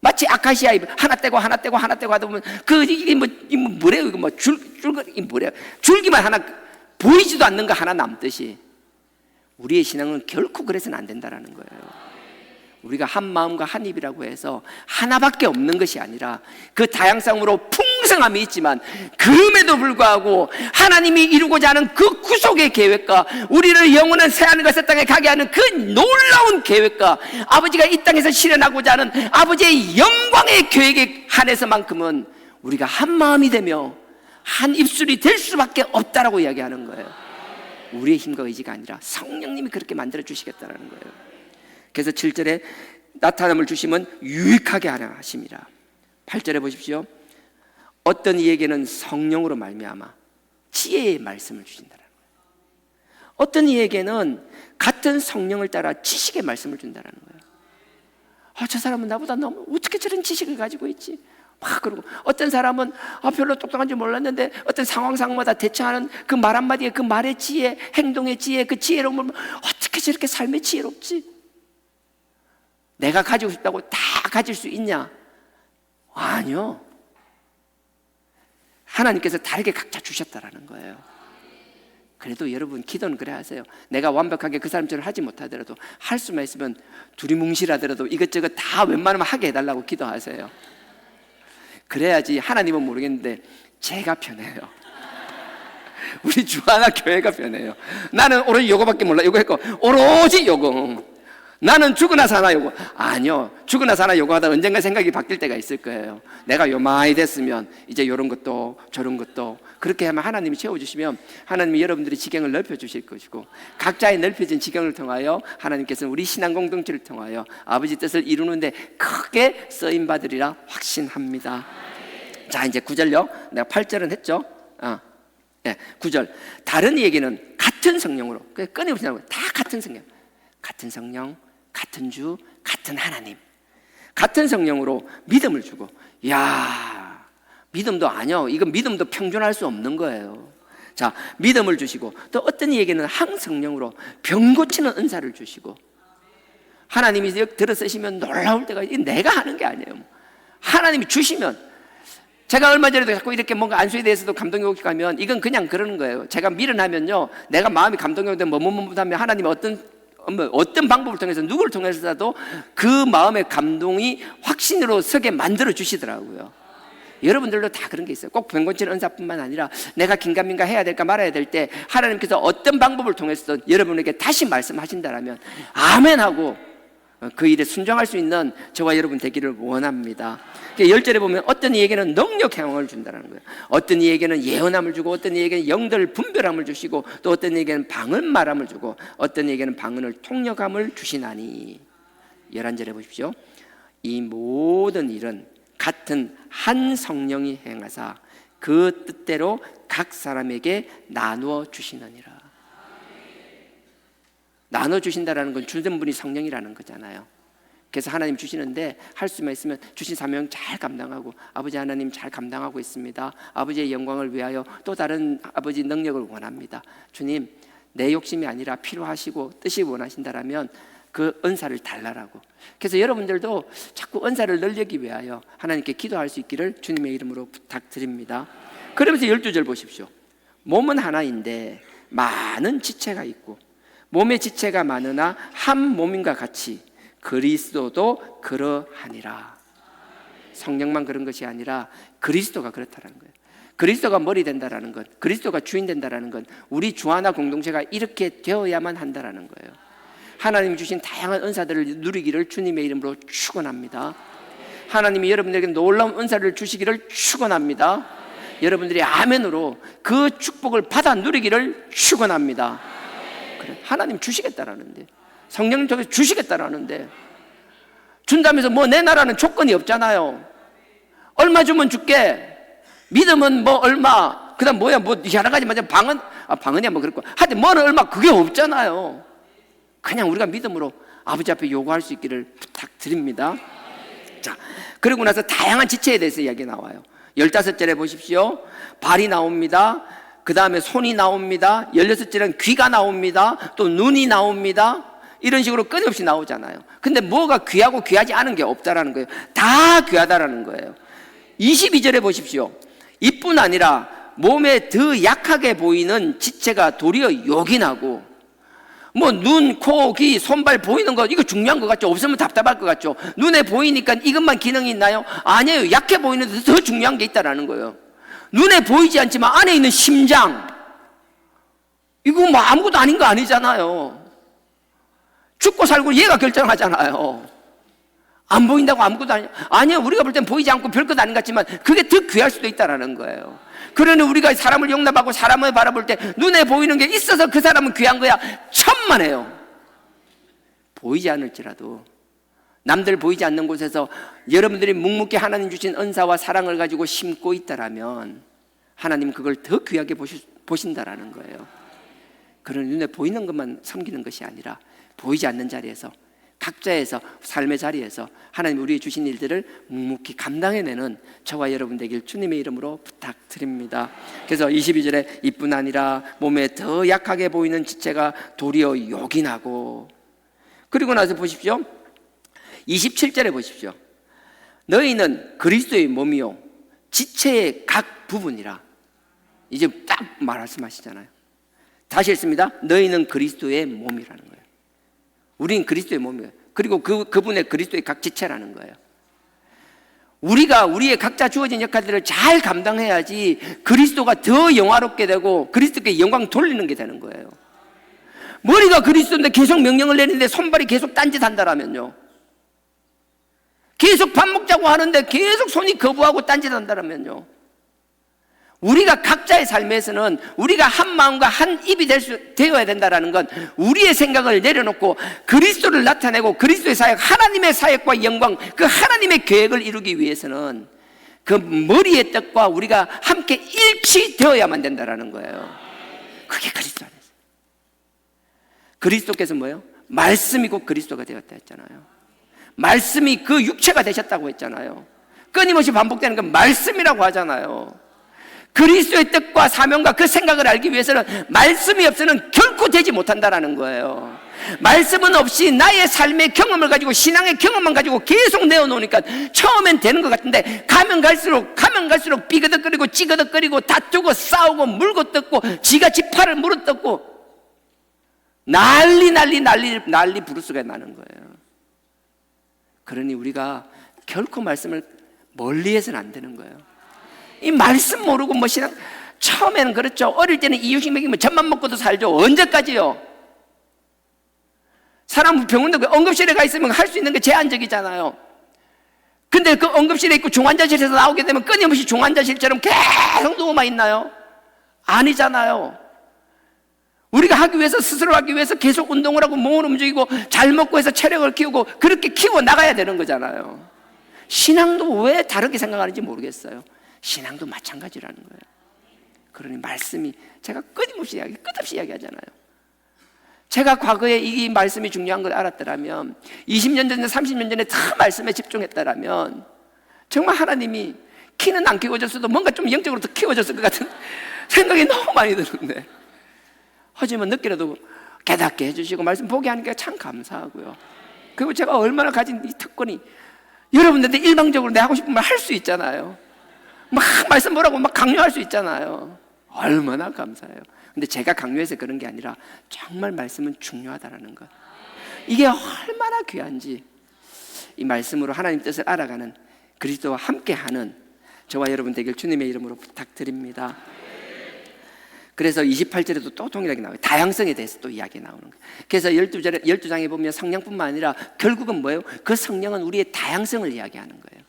C: 마치 아카시아 잎 하나 떼고 하다 보면 이게 뭐래요? 이거 뭐 이게 뭐래요? 줄기만 하나 보이지도 않는 거 하나 남듯이 우리의 신앙은 결코 그래서는 안 된다라는 거예요. 우리가 한 마음과 한 입이라고 해서 하나밖에 없는 것이 아니라 그 다양성으로 풍성함이 있지만 그럼에도 불구하고 하나님이 이루고자 하는 그 구속의 계획과 우리를 영원한 새하늘과 새 땅에 가게 하는 그 놀라운 계획과 아버지가 이 땅에서 실현하고자 하는 아버지의 영광의 계획에 한해서만큼은 우리가 한 마음이 되며 한 입술이 될 수밖에 없다라고 이야기하는 거예요. 우리의 힘과 의지가 아니라 성령님이 그렇게 만들어 주시겠다는 거예요. 그래서 7절에 나타남을 주시면 유익하게 하라 하심이라. 8절에 보십시오. 어떤 이에게는 성령으로 말미암아 지혜의 말씀을 주신다는 거예요. 어떤 이에게는 같은 성령을 따라 지식의 말씀을 준다는 거예요. 저 사람은 나보다 너무 어떻게 저런 지식을 가지고 있지? 막 그러고, 어떤 사람은 별로 똑똑한 줄 몰랐는데 어떤 상황마다 대처하는 그 말 한마디에 그 말의 지혜, 행동의 지혜, 그 지혜로움을 어떻게 저렇게 삶의 지혜롭지? 내가 가지고 싶다고 다 가질 수 있냐? 아니요. 하나님께서 다르게 각자 주셨다라는 거예요. 그래도 여러분 기도는 그래 하세요. 내가 완벽하게 그 사람처럼 하지 못하더라도 할 수만 있으면 두리뭉실하더라도 이것저것 다 웬만하면 하게 해달라고 기도하세요. 그래야지 하나님은 모르겠는데 제가 편해요. 우리 주하나 교회가 편해요. 나는 오로지 요거밖에 몰라. 요거 했고 오로지 요거. 나는 죽으나 사나 요거. 아니요. 죽으나 사나 요거 하다 언젠가 생각이 바뀔 때가 있을 거예요. 내가 요마이 됐으면 이제 요런 것도 저런 것도, 그렇게 하면 하나님이 채워주시면 하나님이 여러분들의 지경을 넓혀주실 것이고, 각자의 넓혀진 지경을 통하여 하나님께서는 우리 신앙 공동체를 통하여 아버지 뜻을 이루는데 크게 쓰임받으리라 확신합니다. 자, 이제 9절요. 내가 8절은 했죠. 9절. 다른 이에게는 같은 성령으로, 끊임없이 나오고 다 같은 성령, 같은 성령, 같은 주, 같은 하나님, 같은 성령으로 믿음을 주고, 야, 믿음도 아니요, 이건 믿음도 평준할 수 없는 거예요. 자, 믿음을 주시고, 또 어떤 이에게는 항성령으로 병 고치는 은사를 주시고, 하나님이 들어 쓰시면 놀라울 때가, 내가 하는 게 아니에요. 하나님이 주시면, 제가 얼마 전에도 자꾸 이렇게 뭔가 안수에 대해서도 감동이 오게 가면 이건 그냥 그러는 거예요. 제가 밀어나면요, 내가 마음이 감동이 오는데 뭐하면 하나님이 어떤 방법을 통해서 누구를 통해서라도 그 마음의 감동이 확신으로 서게 만들어 주시더라고요. 여러분들도 다 그런 게 있어요. 꼭 병고치는 은사뿐만 아니라 내가 긴가민가 해야 될까 말아야 될 때 하나님께서 어떤 방법을 통해서 여러분에게 다시 말씀하신다라면 아멘 하고 그 일에 순종할 수 있는 저와 여러분 되기를 원합니다. 10절에 보면 어떤 이에게는 능력 행함을 준다는 거예요. 어떤 이에게는 예언함을 주고, 어떤 이에게는 영들 분별함을 주시고, 또 어떤 이에게는 방언 말함을 주고, 어떤 이에게는 방언을 통역함을 주시나니. 11절에 보십시오. 이 모든 일은 같은 한 성령이 행하사 그 뜻대로 각 사람에게 나누어 주시느니라. 나눠 주신다라는 건 주는 분이 성령이라는 거잖아요. 그래서 하나님 주시는데 할 수만 있으면 주신 사명 잘 감당하고, 아버지 하나님 잘 감당하고 있습니다. 아버지의 영광을 위하여 또 다른 아버지 능력을 원합니다. 주님, 내 욕심이 아니라 필요하시고 뜻이 원하신다라면 그 은사를 달라라고. 그래서 여러분들도 자꾸 은사를 늘리기 위하여 하나님께 기도할 수 있기를 주님의 이름으로 부탁드립니다. 그러면서 12절 보십시오. 몸은 하나인데 많은 지체가 있고 몸의 지체가 많으나 한 몸인과 같이 그리스도도 그러하니라. 성령만 그런 것이 아니라 그리스도가 그렇다는 거예요. 그리스도가 머리 된다라는 것, 그리스도가 주인 된다라는 것, 우리 주 하나 공동체가 이렇게 되어야만 한다라는 거예요. 하나님이 주신 다양한 은사들을 누리기를 주님의 이름으로 축원합니다. 하나님이 여러분들에게 놀라운 은사를 주시기를 축원합니다. 여러분들이 아멘으로 그 축복을 받아 누리기를 축원합니다. 그래, 하나님 주시겠다라는데, 성령님 통해서 주시겠다라는데, 준다면서 뭐 내 나라는 조건이 없잖아요. 얼마 주면 줄게. 믿음은 뭐 얼마. 그다음 뭐야, 뭐 여러 가지 맞아. 방언이야 뭐 그렇고. 하여튼 뭐는 얼마, 그게 없잖아요. 그냥 우리가 믿음으로 아버지 앞에 요구할 수 있기를 부탁드립니다. 자, 그리고 나서 다양한 지체에 대해서 이야기 나와요. 15절에 보십시오. 발이 나옵니다. 그 다음에 손이 나옵니다. 16절은 귀가 나옵니다. 또 눈이 나옵니다. 이런 식으로 끊임없이 나오잖아요. 근데 뭐가 귀하고 귀하지 않은 게 없다라는 거예요. 다 귀하다라는 거예요. 22절에 보십시오. 이뿐 아니라 몸에 더 약하게 보이는 지체가 도리어 요긴하고, 뭐 눈, 코, 귀, 손발 보이는 거 이거 중요한 것 같죠? 없으면 답답할 것 같죠? 눈에 보이니까 이것만 기능이 있나요? 아니에요. 약해 보이는데 더 중요한 게 있다라는 거예요. 눈에 보이지 않지만 안에 있는 심장, 이거 뭐 아무것도 아닌 거 아니잖아요. 죽고 살고 얘가 결정하잖아요. 안 보인다고 아무것도 아니에요. 우리가 볼 땐 보이지 않고 별것 아닌 것 같지만 그게 더 귀할 수도 있다라는 거예요. 그러니 우리가 사람을 용납하고 사람을 바라볼 때 눈에 보이는 게 있어서 그 사람은 귀한 거야, 천만에요. 보이지 않을지라도 남들 보이지 않는 곳에서 여러분들이 묵묵히 하나님 주신 은사와 사랑을 가지고 심고 있다라면 하나님 그걸 더 귀하게 보신다라는 거예요. 그런 눈에 보이는 것만 섬기는 것이 아니라 보이지 않는 자리에서, 각자에서, 삶의 자리에서 하나님 우리의 주신 일들을 묵묵히 감당해내는 저와 여러분 되길 주님의 이름으로 부탁드립니다. 그래서 22절에 이뿐 아니라 몸에 더 약하게 보이는 지체가 도리어 요긴하고, 그리고 나서 보십시오. 27절에 보십시오. 너희는 그리스도의 몸이요 지체의 각 부분이라. 이제 딱 말씀하시잖아요. 다시 읽습니다. 너희는 그리스도의 몸이라는 거예요. 우리는 그리스도의 몸이에요. 그리고 그분의 그리스도의 각 지체라는 거예요. 우리가 우리의 각자 주어진 역할들을 잘 감당해야지 그리스도가 더 영화롭게 되고 그리스도께 영광 돌리는 게 되는 거예요. 머리가 그리스도인데 계속 명령을 내리는데 손발이 계속 딴짓한다라면요, 계속 밥 먹자고 하는데 계속 손이 거부하고 딴짓한다라면요, 우리가 각자의 삶에서는 우리가 한 마음과 한 입이 되어야 된다는 건 우리의 생각을 내려놓고 그리스도를 나타내고 그리스도의 사역, 하나님의 사역과 영광, 그 하나님의 계획을 이루기 위해서는 그 머리의 뜻과 우리가 함께 일치되어야만 된다는 거예요. 그게 그리스도 안에서. 그리스도께서 뭐예요? 말씀이 곧 그리스도가 되었다 했잖아요. 말씀이 그 육체가 되셨다고 했잖아요. 끊임없이 반복되는 건 말씀이라고 하잖아요. 그리스도의 뜻과 사명과 그 생각을 알기 위해서는 말씀이 없이는 결코 되지 못한다라는 거예요. 말씀은 없이 나의 삶의 경험을 가지고 신앙의 경험만 가지고 계속 내어놓으니까 처음엔 되는 것 같은데 가면 갈수록 삐그덕거리고 찌그덕거리고 다투고 싸우고 물고 뜯고 지가 지 팔을 물어뜯고 난리 부르스가 나는 거예요. 그러니 우리가 결코 말씀을 멀리해서는 안 되는 거예요. 이 말씀 모르고 뭐 신앙 처음에는 그렇죠. 어릴 때는 이유식 먹이면 젖만 먹고도 살죠. 언제까지요? 사람 병원도 응급실에 가 있으면 할 수 있는 게 제한적이잖아요. 근데 그 응급실에 있고 중환자실에서 나오게 되면 끊임없이 중환자실처럼 계속 누워만 있나요? 아니잖아요. 우리가 하기 위해서, 스스로 하기 위해서 계속 운동을 하고 몸을 움직이고 잘 먹고 해서 체력을 키우고 그렇게 키워 나가야 되는 거잖아요. 신앙도 왜 다르게 생각하는지 모르겠어요. 신앙도 마찬가지라는 거예요. 그러니 말씀이 제가 끝없이 이야기하잖아요. 제가 과거에 이 말씀이 중요한 걸 알았더라면 20년 전에 30년 전에 다 말씀에 집중했더라면 정말 하나님이 키는 안 키워졌어도 뭔가 좀 영적으로 더 키워졌을 것 같은 생각이 너무 많이 드는데 하지만 늦게라도 깨닫게 해주시고 말씀 보게 하니까 참 감사하고요. 그리고 제가 얼마나 가진 이 특권이 여러분들한테 일방적으로 내 하고 싶은 말 할 수 있잖아요. 막 말씀 보라고 막 강요할 수 있잖아요. 얼마나 감사해요. 근데 제가 강요해서 그런 게 아니라 정말 말씀은 중요하다라는 것, 이게 얼마나 귀한지 이 말씀으로 하나님 뜻을 알아가는 그리스도와 함께하는 저와 여러분 되길 주님의 이름으로 부탁드립니다. 그래서 28절에도 또 동일하게 나와요. 다양성에 대해서 또 이야기 나오는 거예요. 그래서 12장에 보면 성령뿐만 아니라 결국은 뭐예요? 그 성령은 우리의 다양성을 이야기하는 거예요.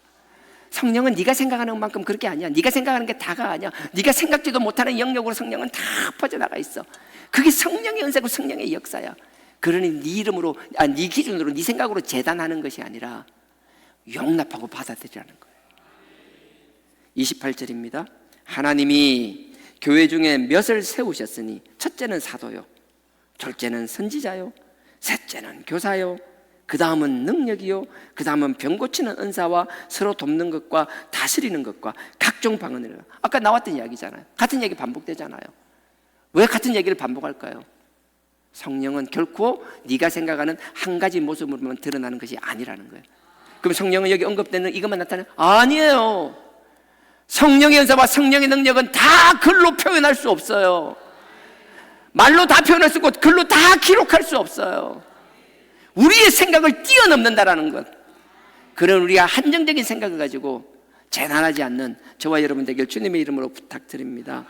C: 성령은 네가 생각하는 만큼 그렇게 아니야. 네가 생각하는 게 다가 아니야. 네가 생각지도 못하는 영역으로 성령은 다 퍼져나가 있어. 그게 성령의 은사고 성령의 역사야. 그러니 네 이름으로, 네 기준으로, 네 생각으로 재단하는 것이 아니라 용납하고 받아들이라는 거예요. 28절입니다. 하나님이 교회 중에 몇을 세우셨으니 첫째는 사도요, 둘째는 선지자요, 셋째는 교사요, 그 다음은 능력이요, 그 다음은 병 고치는 은사와 서로 돕는 것과 다스리는 것과 각종 방언이라. 아까 나왔던 이야기잖아요. 같은 얘기 반복되잖아요. 왜 같은 얘기를 반복할까요? 성령은 결코 네가 생각하는 한 가지 모습으로만 드러나는 것이 아니라는 거예요. 그럼 성령은 여기 언급되는 이것만 나타나요? 아니에요. 성령의 은사와 성령의 능력은 다 글로 표현할 수 없어요. 말로 다 표현할 수 없고 글로 다 기록할 수 없어요. 우리의 생각을 뛰어넘는다라는 것. 그런 우리가 한정적인 생각을 가지고 재단하지 않는 저와 여러분 되길 주님의 이름으로 부탁드립니다.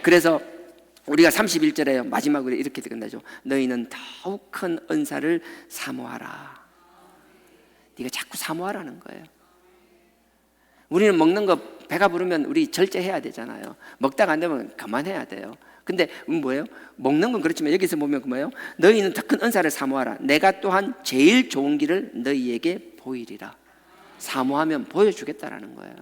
C: 그래서 우리가 31절에 마지막으로 이렇게 끝나죠. 너희는 더욱 큰 은사를 사모하라. 네가 자꾸 사모하라는 거예요. 우리는 먹는 거 배가 부르면 우리 절제해야 되잖아요. 먹다가 안 되면 그만해야 돼요. 근데 뭐예요? 먹는 건 그렇지만 여기서 보면 뭐예요? 너희는 더 큰 은사를 사모하라. 내가 또한 제일 좋은 길을 너희에게 보이리라. 사모하면 보여주겠다라는 거예요.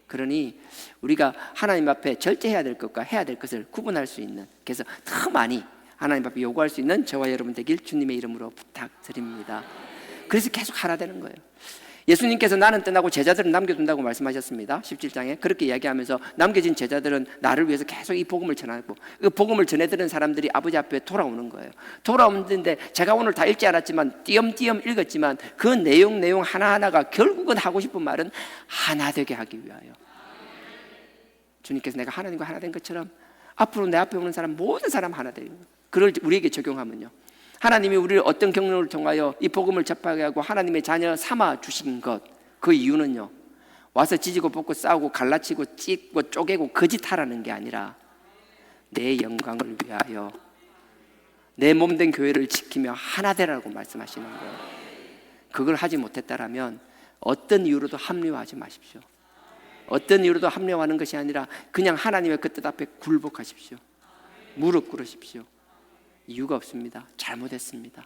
C: 그러니 우리가 하나님 앞에 절제해야 될 것과 해야 될 것을 구분할 수 있는, 그래서 더 많이 하나님 앞에 요구할 수 있는 저와 여러분 되길 주님의 이름으로 부탁드립니다. 그래서 계속 하라 되는 거예요. 예수님께서 나는 떠나고 제자들은 남겨둔다고 말씀하셨습니다. 17장에 그렇게 이야기하면서 남겨진 제자들은 나를 위해서 계속 이 복음을 전하고 그 복음을 전해드린 사람들이 아버지 앞에 돌아오는 거예요. 돌아오는데 제가 오늘 다 읽지 않았지만 띄엄띄엄 읽었지만 그 내용 하나하나가 결국은 하고 싶은 말은 하나 되게 하기 위하여. 주님께서 내가 하나님과 하나 된 것처럼 앞으로 내 앞에 오는 사람 모든 사람 하나 되는 거예요. 그걸 우리에게 적용하면요, 하나님이 우리를 어떤 경로를 통하여 이 복음을 접하게 하고 하나님의 자녀 삼아 주신 것, 그 이유는요, 와서 지지고 볶고 싸우고 갈라치고 찢고 쪼개고 거짓하라는 게 아니라 내 영광을 위하여 내 몸된 교회를 지키며 하나 되라고 말씀하시는 거예요. 그걸 하지 못했다라면 어떤 이유로도 합리화하지 마십시오. 어떤 이유로도 합리화하는 것이 아니라 그냥 하나님의 그 뜻 앞에 굴복하십시오. 무릎 꿇으십시오. 이유가 없습니다. 잘못했습니다.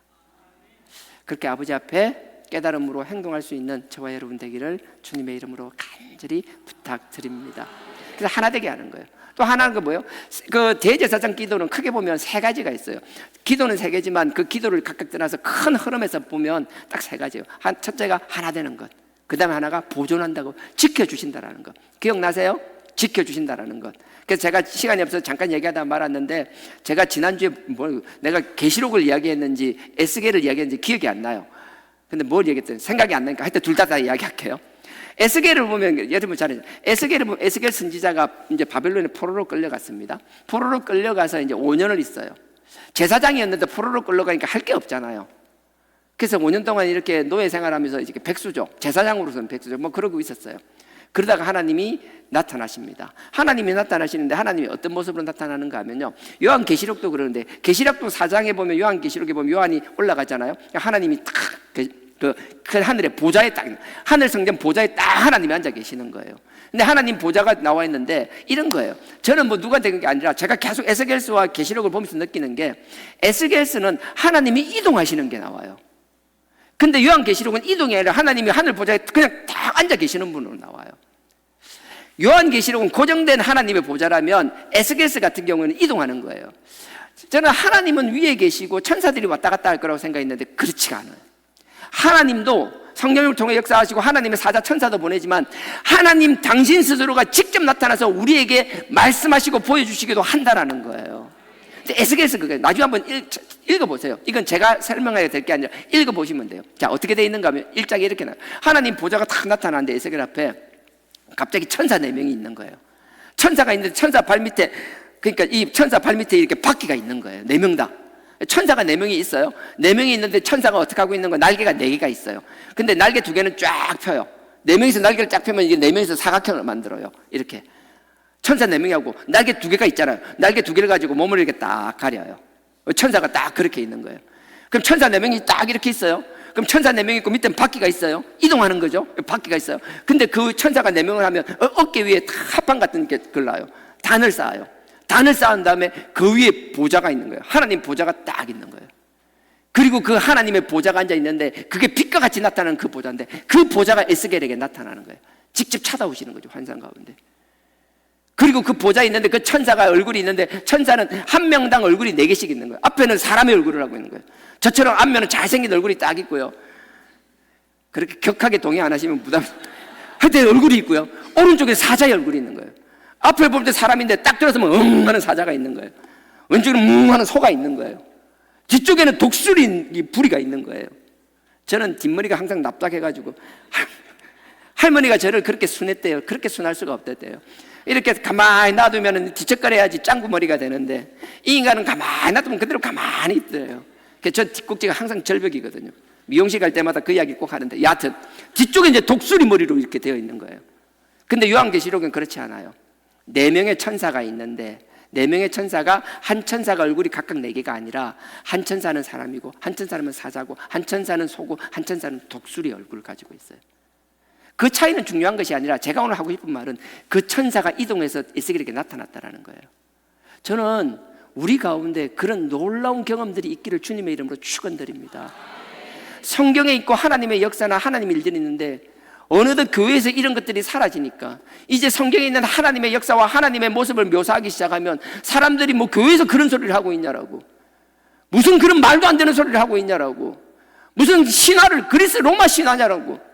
C: 그렇게 아버지 앞에 깨달음으로 행동할 수 있는 저와 여러분 되기를 주님의 이름으로 간절히 부탁드립니다. 그래서 하나 되게 하는 거예요. 또 하나는 그 뭐예요? 그 대제사장 기도는 크게 보면 세 가지가 있어요. 기도는 세 개지만 그 기도를 각각 떠나서 큰 흐름에서 보면 딱 세 가지예요. 첫째가 하나 되는 것, 그 다음에 하나가 보존한다고, 지켜주신다라는 것. 기억나세요? 지켜주신다라는 것. 그래서 제가 시간이 없어서 잠깐 얘기하다 말았는데, 제가 지난주에 내가 계시록을 이야기했는지 에스겔을 이야기했는지 기억이 안 나요. 근데 뭘 얘기했더니 생각이 안 나니까 하여튼 둘 다 이야기할게요. 에스겔을 보면, 여러분 잘해요. 에스겔을 보면 에스겔 선지자가 이제 바벨론에 포로로 끌려갔습니다. 포로로 끌려가서 이제 5년을 있어요. 제사장이었는데 포로로 끌려가니까 할 게 없잖아요. 그래서 5년 동안 이렇게 노예 생활하면서 이렇게 백수죠. 제사장으로서는 백수죠. 뭐 그러고 있었어요. 그러다가 하나님이 나타나십니다. 하나님이 나타나시는데 하나님이 어떤 모습으로 나타나는가 하면요, 요한계시록도 그러는데, 계시록도 4장에 보면, 요한계시록에 보면 요한이 올라가잖아요. 하나님이 딱 그 하늘의 보좌에 딱, 하늘 성전 보좌에 딱 하나님이 앉아 계시는 거예요. 근데 하나님 보좌가 나와 있는데 이런 거예요. 저는 뭐 누가 된 게 아니라 제가 계속 에스겔서와 계시록을 보면서 느끼는 게, 에스겔서는 하나님이 이동하시는 게 나와요. 근데 요한계시록은 이동이 아니라 하나님이 하늘 보좌에 그냥 딱 앉아 계시는 분으로 나와요. 요한계시록은 고정된 하나님의 보좌라면, 에스겔서 같은 경우는 이동하는 거예요. 저는 하나님은 위에 계시고 천사들이 왔다 갔다 할 거라고 생각했는데 그렇지가 않아요. 하나님도 성령을 통해 역사하시고 하나님의 사자 천사도 보내지만, 하나님 당신 스스로가 직접 나타나서 우리에게 말씀하시고 보여주시기도 한다라는 거예요. 에스겔서 그게 나중에 한번 읽어보세요. 이건 제가 설명해야 될 게 아니라 읽어보시면 돼요. 자, 어떻게 되어 있는가 하면 1장에 이렇게 나와요. 하나님 보좌가 탁 나타나는데 에스겔 앞에 갑자기 천사 4명이 있는 거예요. 천사가 있는데 천사 발 밑에, 그러니까 이 천사 발 밑에 이렇게 바퀴가 있는 거예요. 4명 다. 천사가 4명이 있어요. 4명이 있는데 천사가 어떻게 하고 있는 거예요? 날개가 4개가 있어요. 근데 날개 2개는 쫙 펴요. 4명이서 날개를 쫙 펴면 이게 4명이서 사각형을 만들어요. 이렇게. 천사 4명이 하고 날개 2개가 있잖아요. 날개 2개를 가지고 몸을 이렇게 딱 가려요. 천사가 딱 그렇게 있는 거예요. 그럼 천사 4명이 딱 이렇게 있어요. 그럼 천사 4명이 있고 밑에는 바퀴가 있어요. 이동하는 거죠. 바퀴가 있어요. 근데 그 천사가 4명을 하면 어깨 위에 합판 같은 게 걸려요. 단을 쌓아요. 단을 쌓은 다음에 그 위에 보좌가 있는 거예요. 하나님 보좌가 딱 있는 거예요. 그리고 그 하나님의 보좌가 앉아 있는데, 그게 빛과 같이 나타나는 그 보좌인데, 그 보좌가 에스겔에게 나타나는 거예요. 직접 찾아오시는 거죠, 환상 가운데. 그리고 그 보좌에 있는데 그 천사가 얼굴이 있는데, 천사는 한 명당 얼굴이 4개씩 있는 거예요. 앞에는 사람의 얼굴을 하고 있는 거예요. 저처럼 앞면은 잘생긴 얼굴이 딱 있고요. 그렇게 격하게 동의 안 하시면 하여튼 얼굴이 있고요. 오른쪽에 사자의 얼굴이 있는 거예요. 앞을 볼 때 사람인데 딱 들어서면 응 하는 사자가 있는 거예요. 왼쪽에는 응 하는 소가 있는 거예요. 뒤쪽에는 독수리 부리가 있는 거예요. 저는 뒷머리가 항상 납작해가지고 할머니가 저를 그렇게 순했대요. 그렇게 순할 수가 없댔대요. 이렇게 가만히 놔두면 뒤척거려야지 짱구머리가 되는데, 이 인간은 가만히 놔두면 그대로 가만히 있대요. 그래서 저 뒷꼭지가 항상 절벽이거든요. 미용실 갈 때마다 그 이야기 꼭 하는데, 여하튼 뒤쪽에 이제 독수리 머리로 이렇게 되어 있는 거예요. 근데 요한계시록은 그렇지 않아요. 4명의 천사가 있는데, 4명의 천사가, 한 천사가 얼굴이 각각 4개가 아니라, 한 천사는 사람이고, 한 천사는 사자고, 한 천사는 소고, 한 천사는 독수리 얼굴을 가지고 있어요. 그 차이는 중요한 것이 아니라, 제가 오늘 하고 싶은 말은 그 천사가 이동해서 에스겔에게 나타났다라는 거예요. 저는 우리 가운데 그런 놀라운 경험들이 있기를 주님의 이름으로 축원드립니다. 성경에 있고 하나님의 역사나 하나님의 일들이 있는데, 어느덧 교회에서 이런 것들이 사라지니까 이제 성경에 있는 하나님의 역사와 하나님의 모습을 묘사하기 시작하면, 사람들이 뭐 교회에서 그런 소리를 하고 있냐라고, 무슨 그런 말도 안 되는 소리를 하고 있냐라고, 무슨 신화를 그리스 로마 신화냐라고.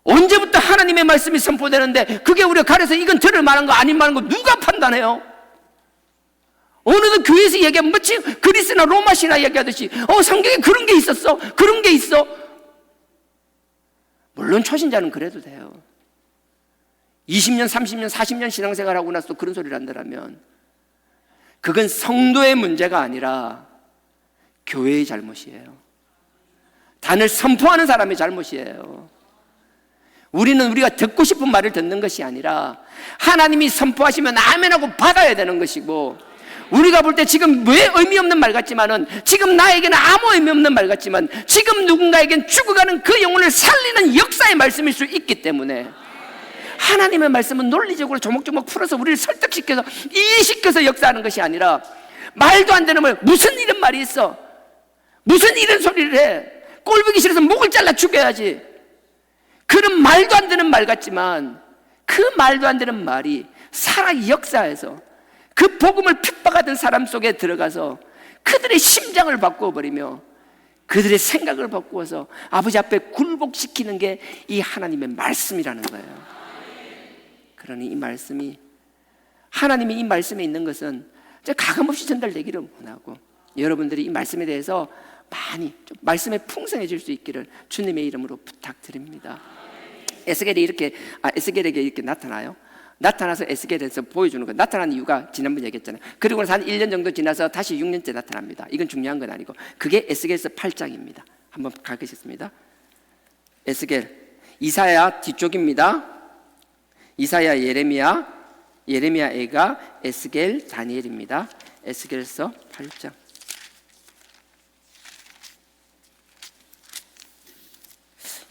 C: 언제부터 하나님의 말씀이 선포되는데 그게 우리가 가려서 이건 저를 말한 거 아닌 말한 거 누가 판단해요? 어느덧 교회에서 얘기하면 마치 그리스나 로마 신화 얘기하듯이 성경에 그런 게 있었어, 그런 게 있어. 물론 초신자는 그래도 돼요. 20년, 30년, 40년 신앙생활하고 나서 그런 소리를 한다면 그건 성도의 문제가 아니라 교회의 잘못이에요. 단을 선포하는 사람의 잘못이에요. 우리는 우리가 듣고 싶은 말을 듣는 것이 아니라 하나님이 선포하시면 아멘하고 받아야 되는 것이고, 우리가 볼 때 지금 왜 의미 없는 말 같지만은, 지금 나에게는 아무 의미 없는 말 같지만, 지금 누군가에겐 죽어가는 그 영혼을 살리는 역사의 말씀일 수 있기 때문에, 하나님의 말씀은 논리적으로 조목조목 풀어서 우리를 설득시켜서 이해시켜서 역사하는 것이 아니라, 말도 안 되는 말, 무슨 이런 말이 있어, 무슨 이런 소리를 해, 꼴보기 싫어서 목을 잘라 죽여야지, 그런 말도 안 되는 말 같지만 그 말도 안 되는 말이 살아 역사에서 그 복음을 핍박하던 사람 속에 들어가서 그들의 심장을 바꾸어버리며 그들의 생각을 바꾸어서 아버지 앞에 굴복시키는 게 이 하나님의 말씀이라는 거예요. 그러니 이 말씀이, 하나님이 이 말씀에 있는 것은 가감없이 전달되기를 원하고, 여러분들이 이 말씀에 대해서 많이 좀 말씀에 풍성해질 수 있기를 주님의 이름으로 부탁드립니다. 에스겔에게 이렇게 나타나요. 나타나서 에스겔에서 보여주는 거. 나타난 이유가 지난번 얘기했잖아요. 그리고 나서 한 1년 정도 지나서 다시 6년째 나타납니다. 이건 중요한 건 아니고, 그게 에스겔서 8장입니다. 한번 가겠습니다. 에스겔, 이사야 뒤쪽입니다. 이사야, 예레미야 애가 에스겔, 다니엘입니다. 에스겔서 8장.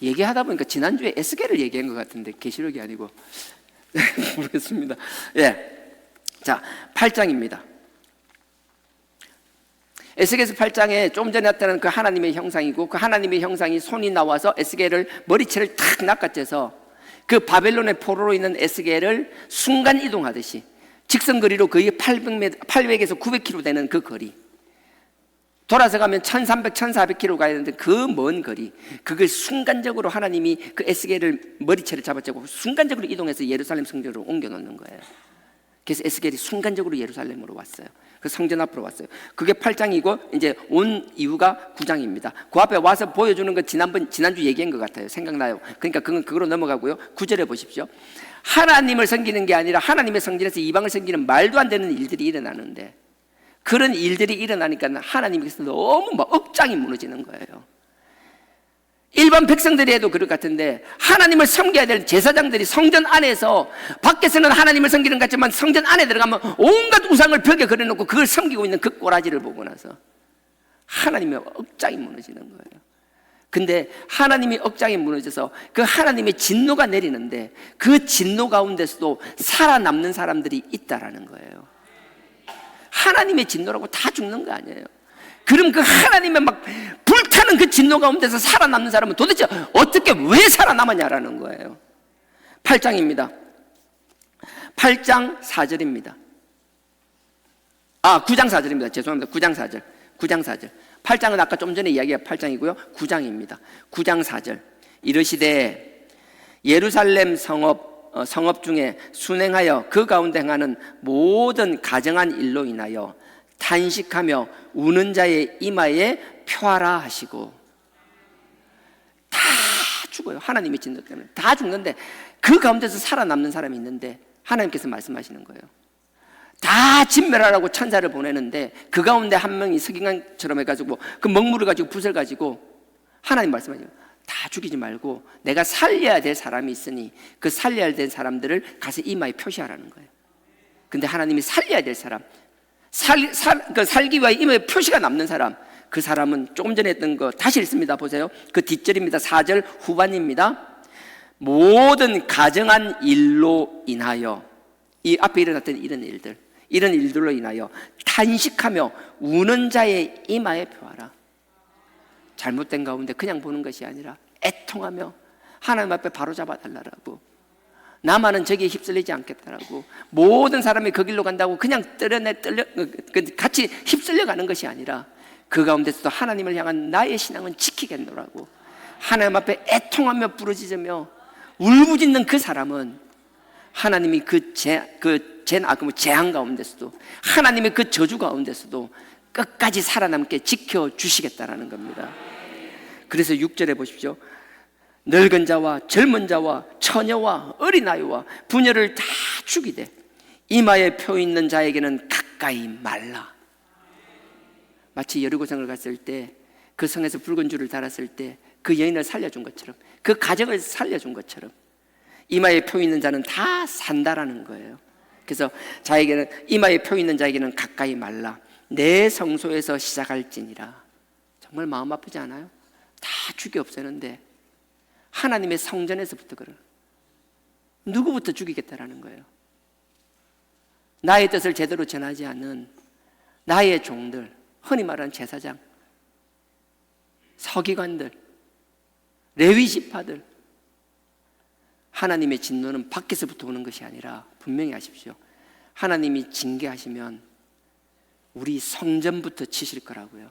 C: 얘기하다 보니까 지난주에 에스겔을 얘기한 것 같은데 계시록이 아니고 모르겠습니다. 예. 자, 8장입니다. 에스겔서 8장에 조금 전에 나타난 그 하나님의 형상이고, 그 하나님의 형상이 손이 나와서 에스겔을 머리채를 탁 낚아채서 그 바벨론의 포로로 있는 에스겔을 순간 이동하듯이 직선거리로 거의 800에서 900km 되는 그 거리, 돌아서 가면 1300, 1400km 가야 되는데 그 먼 거리, 그걸 순간적으로 하나님이 그 에스겔을 머리채를 잡아채고 순간적으로 이동해서 예루살렘 성전으로 옮겨놓는 거예요. 그래서 에스겔이 순간적으로 예루살렘으로 왔어요. 그 성전 앞으로 왔어요. 그게 8장이고 이제 온 이유가 9장입니다. 그 앞에 와서 보여주는 거 지난주 얘기한 것 같아요. 생각나요? 그러니까 그거로 넘어가고요. 9절에 보십시오. 하나님을 섬기는 게 아니라 하나님의 성전에서 이방을 섬기는 말도 안 되는 일들이 일어나는데, 그런 일들이 일어나니까 하나님께서 너무 막 억장이 무너지는 거예요. 일반 백성들이 해도 그럴 것 같은데, 하나님을 섬겨야 될 제사장들이 성전 안에서, 밖에서는 하나님을 섬기는 것 같지만 성전 안에 들어가면 온갖 우상을 벽에 그려놓고 그걸 섬기고 있는 그 꼬라지를 보고 나서 하나님의 억장이 무너지는 거예요. 근데 하나님이 억장이 무너져서 그 하나님의 진노가 내리는데, 그 진노 가운데서도 살아남는 사람들이 있다라는 거예요. 하나님의 진노라고 다 죽는 거 아니에요. 그럼 그 하나님의 막 불타는 그 진노 가운데서 살아남는 사람은 도대체 어떻게 왜 살아남았냐라는 거예요. 8장입니다. 8장 4절입니다. 9장 4절입니다. 죄송합니다. 9장 4절. 9장 4절. 8장은 아까 좀 전에 이야기가 8장이고요. 9장입니다. 9장 4절. 이르시되 예루살렘 성읍 중에 순행하여 그 가운데 행하는 모든 가정한 일로 인하여 탄식하며 우는 자의 이마에 표하라 하시고. 다 죽어요. 하나님의 진노 때문에 다 죽는데 그 가운데서 살아남는 사람이 있는데 하나님께서 말씀하시는 거예요. 다 진멸하라고 천사를 보내는데 그 가운데 한 명이 서기관처럼 해가지고 그 먹물을 가지고 붓을 가지고 하나님 말씀하시죠. 다 죽이지 말고 내가 살려야 될 사람이 있으니 그 살려야 될 사람들을 가서 이마에 표시하라는 거예요. 근데 하나님이 살려야 될 사람, 살기 위해 이마에 표시가 남는 사람, 그 사람은 조금 전에 했던 거 다시 읽습니다. 보세요. 그 뒷절입니다. 4절 후반입니다. 모든 가정한 일로 인하여, 이 앞에 일어났던 이런 일들로 인하여 탄식하며 우는 자의 이마에 표하라. 잘못된 가운데 그냥 보는 것이 아니라 애통하며 하나님 앞에 바로잡아 달라고, 나만은 저기에 휩쓸리지 않겠다라고, 모든 사람이 그 길로 간다고 그냥 같이 휩쓸려 가는 것이 아니라 그 가운데서도 하나님을 향한 나의 신앙은 지키겠노라고 하나님 앞에 애통하며 부르짖으며 울부짖는 그 사람은 하나님이 재앙 가운데서도, 하나님의 그 저주 가운데서도 끝까지 살아남게 지켜주시겠다라는 겁니다. 그래서 6절에 보십시오. 늙은 자와 젊은 자와 처녀와 어린아이와 부녀를 다 죽이되 이마에 표 있는 자에게는 가까이 말라. 마치 여리고성을 갔을 때 그 성에서 붉은 줄을 달았을 때 그 여인을 살려준 것처럼, 그 가정을 살려준 것처럼 이마에 표 있는 자는 다 산다라는 거예요. 그래서 자에게는, 이마에 표 있는 자에게는 가까이 말라. 내 성소에서 시작할지니라. 정말 마음 아프지 않아요? 다 죽이 없애는데 하나님의 성전에서부터 그래요. 누구부터 죽이겠다라는 거예요? 나의 뜻을 제대로 전하지 않는 나의 종들, 흔히 말하는 제사장, 서기관들, 레위 지파들, 하나님의 진노는 밖에서부터 오는 것이 아니라 분명히 아십시오. 하나님이 징계하시면 우리 성전부터 치실 거라고요.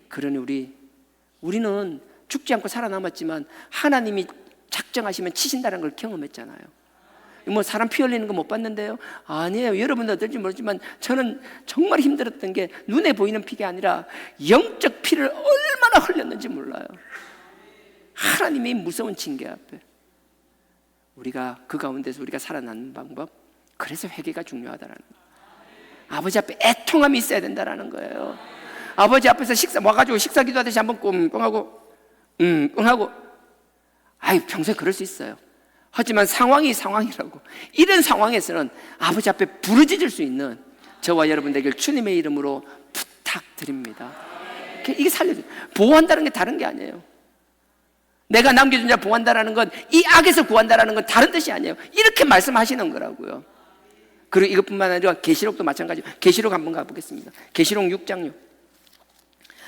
C: 그러니 우리는 죽지 않고 살아남았지만 하나님이 작정하시면 치신다는 걸 경험했잖아요. 뭐 사람 피 흘리는 거 못 봤는데요? 아니에요. 여러분도 어떨지 모르지만 저는 정말 힘들었던 게 눈에 보이는 피가 아니라 영적 피를 얼마나 흘렸는지 몰라요. 하나님의 무서운 징계 앞에 우리가 그 가운데서 우리가 살아남는 방법, 그래서 회개가 중요하다라는 거예요. 아버지 앞에 애통함이 있어야 된다라는 거예요. 아버지 앞에서 와가지고 식사 기도하듯이 한번 꽁꽁하고 하고 평소에 그럴 수 있어요. 하지만 상황이라고, 이런 상황에서는 아버지 앞에 부르짖을 수 있는 저와 여러분 되길 주님의 이름으로 부탁드립니다. 이게 살려줘요. 보호한다는 게 다른 게 아니에요. 내가 남겨준 자 보호한다는 건 이 악에서 구한다는 건 다른 뜻이 아니에요. 이렇게 말씀하시는 거라고요. 그리고 이것뿐만 아니라 계시록도 마찬가지예요. 계시록 한번 가보겠습니다. 계시록 6장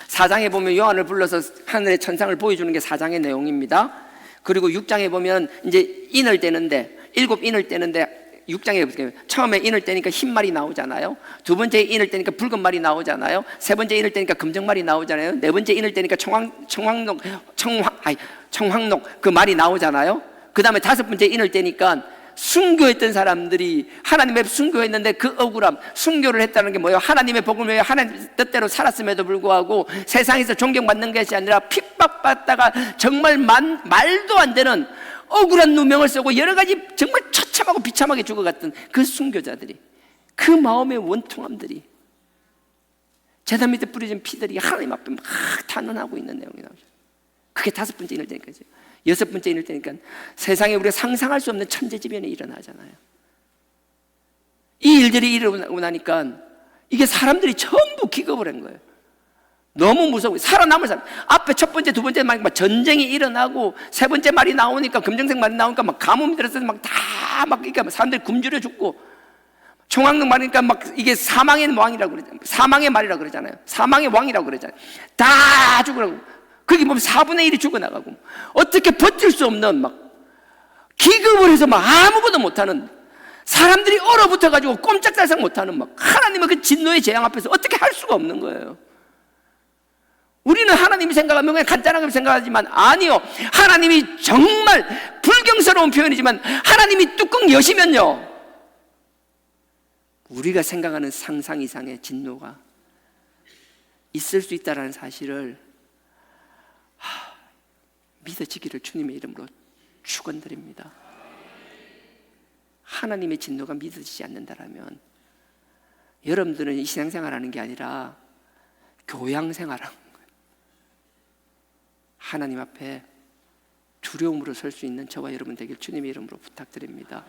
C: 4장에 보면 요한을 불러서 하늘의 천상을 보여주는 게 4장의 내용입니다. 그리고 6장에 보면 이제 인을 떼는데, 7인을 떼는데 6장에 처음에 인을 떼니까 흰 말이 나오잖아요. 두 번째 인을 떼니까 붉은 말이 나오잖아요. 세 번째 인을 떼니까 금정 말이 나오잖아요. 네 번째 인을 떼니까 청황록 그 말이 나오잖아요. 그 다음에 다섯 번째 인을 떼니까 순교했던 사람들이 하나님의 순교했는데 그 억울함, 순교를 했다는 게 뭐예요? 하나님의 복음을 위해 하나님 뜻대로 살았음에도 불구하고 세상에서 존경받는 것이 아니라 핍박받다가 정말 말도 안 되는 억울한 누명을 쓰고 여러 가지 정말 처참하고 비참하게 죽어갔던 그 순교자들이, 그 마음의 원통함들이, 제단 밑에 뿌려진 피들이 하나님 앞에 막 탄원하고 있는 내용이 나오죠. 그게 다섯 번째 인을 떼니까죠. 여섯 번째 인을 떼니까 세상에 우리가 상상할 수 없는 천재지변이 일어나잖아요. 이 일들이 일어나고 나니까 이게 사람들이 전부 기겁을 한 거예요. 너무 무서워. 살아남을 사람 앞에 첫 번째, 두 번째 막 전쟁이 일어나고 세 번째 말이 나오니까, 검정색 말이 나오니까 막 가뭄이 들어서 막 다 막 그러니까 사람들이 굶주려 죽고, 총황록 말이니까 막 이게 사망의 왕이라고 그러잖아요. 사망의 말이라고 그러잖아요. 사망의 왕이라고 그러잖아요. 다 죽으라고. 거기 보면 4분의 1이 죽어나가고, 어떻게 버틸 수 없는 막 기겁을 해서 막 아무것도 못하는 사람들이 얼어붙어가지고 꼼짝달싹 못하는 막 하나님의 그 진노의 재앙 앞에서 어떻게 할 수가 없는 거예요. 우리는 하나님이 생각하면 그냥 간단하게 생각하지만 아니요. 하나님이 정말 불경스러운 표현이지만 하나님이 뚜껑 여시면요, 우리가 생각하는 상상 이상의 진노가 있을 수 있다는 사실을 믿어지기를 주님의 이름으로 축원드립니다. 하나님의 진노가 믿어지지 않는다라면 여러분들은 이 신앙생활하는 게 아니라 교양생활하는 거예요. 하나님 앞에 두려움으로 설 수 있는 저와 여러분 되길 주님의 이름으로 부탁드립니다.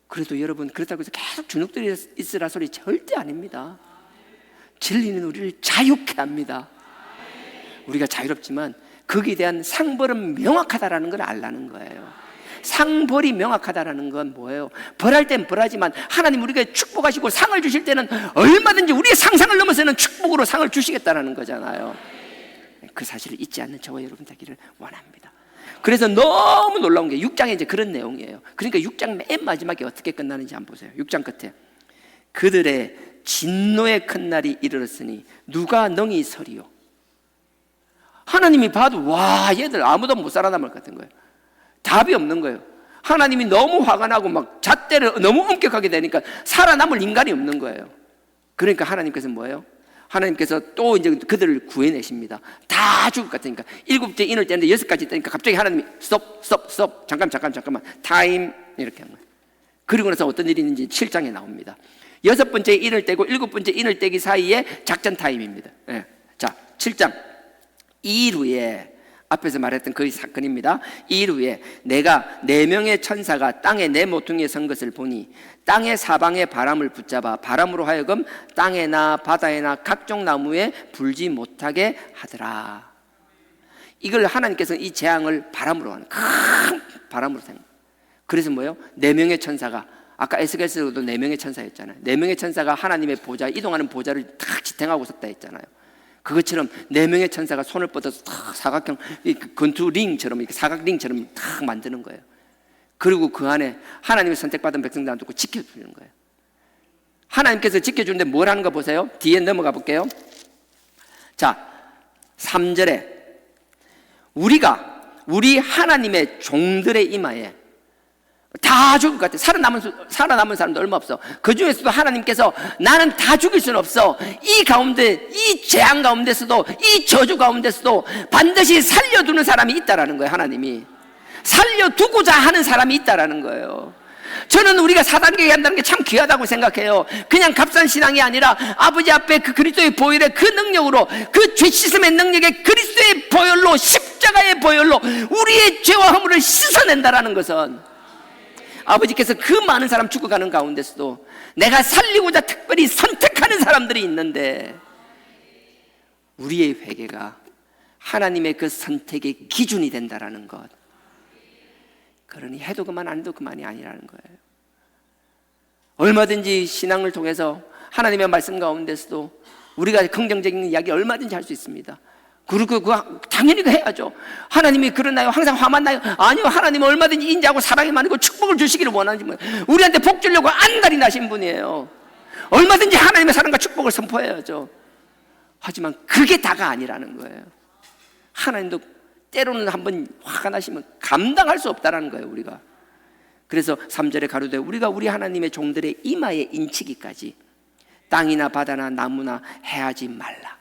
C: 그래도 여러분 그렇다고 해서 계속 주눅들이 있으라 소리 절대 아닙니다. 진리는 우리를 자유케 합니다. 우리가 자유롭지만 거기에 대한 상벌은 명확하다라는 걸 알라는 거예요. 상벌이 명확하다라는 건 뭐예요? 벌할 땐 벌하지만 하나님 우리가 축복하시고 상을 주실 때는 얼마든지 우리의 상상을 넘어서는 축복으로 상을 주시겠다라는 거잖아요. 그 사실을 잊지 않는 저와 여러분 되기를 원합니다. 그래서 너무 놀라운 게 6장에 이제 그런 내용이에요. 그러니까 6장 맨 마지막에 어떻게 끝나는지 한번 보세요. 6장 끝에 그들의 진노의 큰 날이 이르렀으니 누가 능히 서리요. 하나님이 봐도 와, 얘들 아무도 못 살아남을 것 같은 거예요. 답이 없는 거예요. 하나님이 너무 화가 나고 막 잣대를 너무 엄격하게 되니까 살아남을 인간이 없는 거예요. 그러니까 하나님께서 뭐예요? 하나님께서 또 이제 그들을 구해내십니다. 다 죽을 것 같으니까 7째 인을 떼는데 6가지 떼니까 갑자기 하나님이 스톱 잠깐만 타임 이렇게 한 거예요. 그리고 나서 어떤 일이 있는지 7장에 나옵니다. 6번째 인을 떼고 7번째 인을 떼기 사이에 작전 타임입니다. 자, 7장 2일 후에 앞에서 말했던 그 사건입니다. 2일 후에 내가 4명의 천사가 땅에 내 모퉁이에 선 것을 보니 땅의 사방에 바람을 붙잡아 바람으로 하여금 땅에나 바다에나 각종 나무에 불지 못하게 하더라. 이걸 하나님께서 이 재앙을 바람으로 하는, 큰 바람으로 생각. 그래서 뭐예요? 4명의 천사가, 아까 에스겔서도 4명의 천사였잖아요. 4명의 천사가 하나님의 보좌, 이동하는 보좌를 탁 지탱하고 섰다 했잖아요. 그것처럼 4명의 천사가 손을 뻗어서 탁 사각형 건투링처럼 이렇게 사각링처럼 탁 만드는 거예요. 그리고 그 안에 하나님의 선택받은 백성들한테 두고 지켜주는 거예요. 하나님께서 지켜주는데 뭘 하는가 보세요. 뒤에 넘어가 볼게요. 자, 3절에 우리 하나님의 종들의 이마에 다 죽을 것 같아. 살아남은 사람도 얼마 없어. 그 중에서도 하나님께서 나는 다 죽일 수는 없어. 이 가운데, 이 재앙 가운데서도, 이 저주 가운데서도 반드시 살려두는 사람이 있다라는 거예요. 하나님이 살려두고자 하는 사람이 있다라는 거예요. 저는 우리가 4단계 한다는 게 참 귀하다고 생각해요. 그냥 값싼 신앙이 아니라 아버지 앞에 그 그리스도의 보혈의 그 능력으로, 그 죄 씻음의 능력의 그리스도의 보혈로, 십자가의 보혈로 우리의 죄와 허물을 씻어낸다라는 것은, 아버지께서 그 많은 사람 죽어가는 가운데서도 내가 살리고자 특별히 선택하는 사람들이 있는데, 우리의 회개가 하나님의 그 선택의 기준이 된다라는 것. 그러니 해도 그만 안 해도 그만이 아니라는 거예요. 얼마든지 신앙을 통해서 하나님의 말씀 가운데서도 우리가 긍정적인 이야기 얼마든지 할 수 있습니다. 그리고 당연히 해야죠. 하나님이 그러나요? 항상 화만 나요? 아니요. 하나님은 얼마든지 인자하고 사랑이 많고 축복을 주시기를 원하는 분, 우리한테 복 주려고 안달이 나신 분이에요. 얼마든지 하나님의 사랑과 축복을 선포해야죠. 하지만 그게 다가 아니라는 거예요. 하나님도 때로는 한번 화가 나시면 감당할 수 없다라는 거예요, 우리가. 그래서 3절에 가로되 우리가 우리 하나님의 종들의 이마에 인치기까지 땅이나 바다나 나무나 해하지 말라.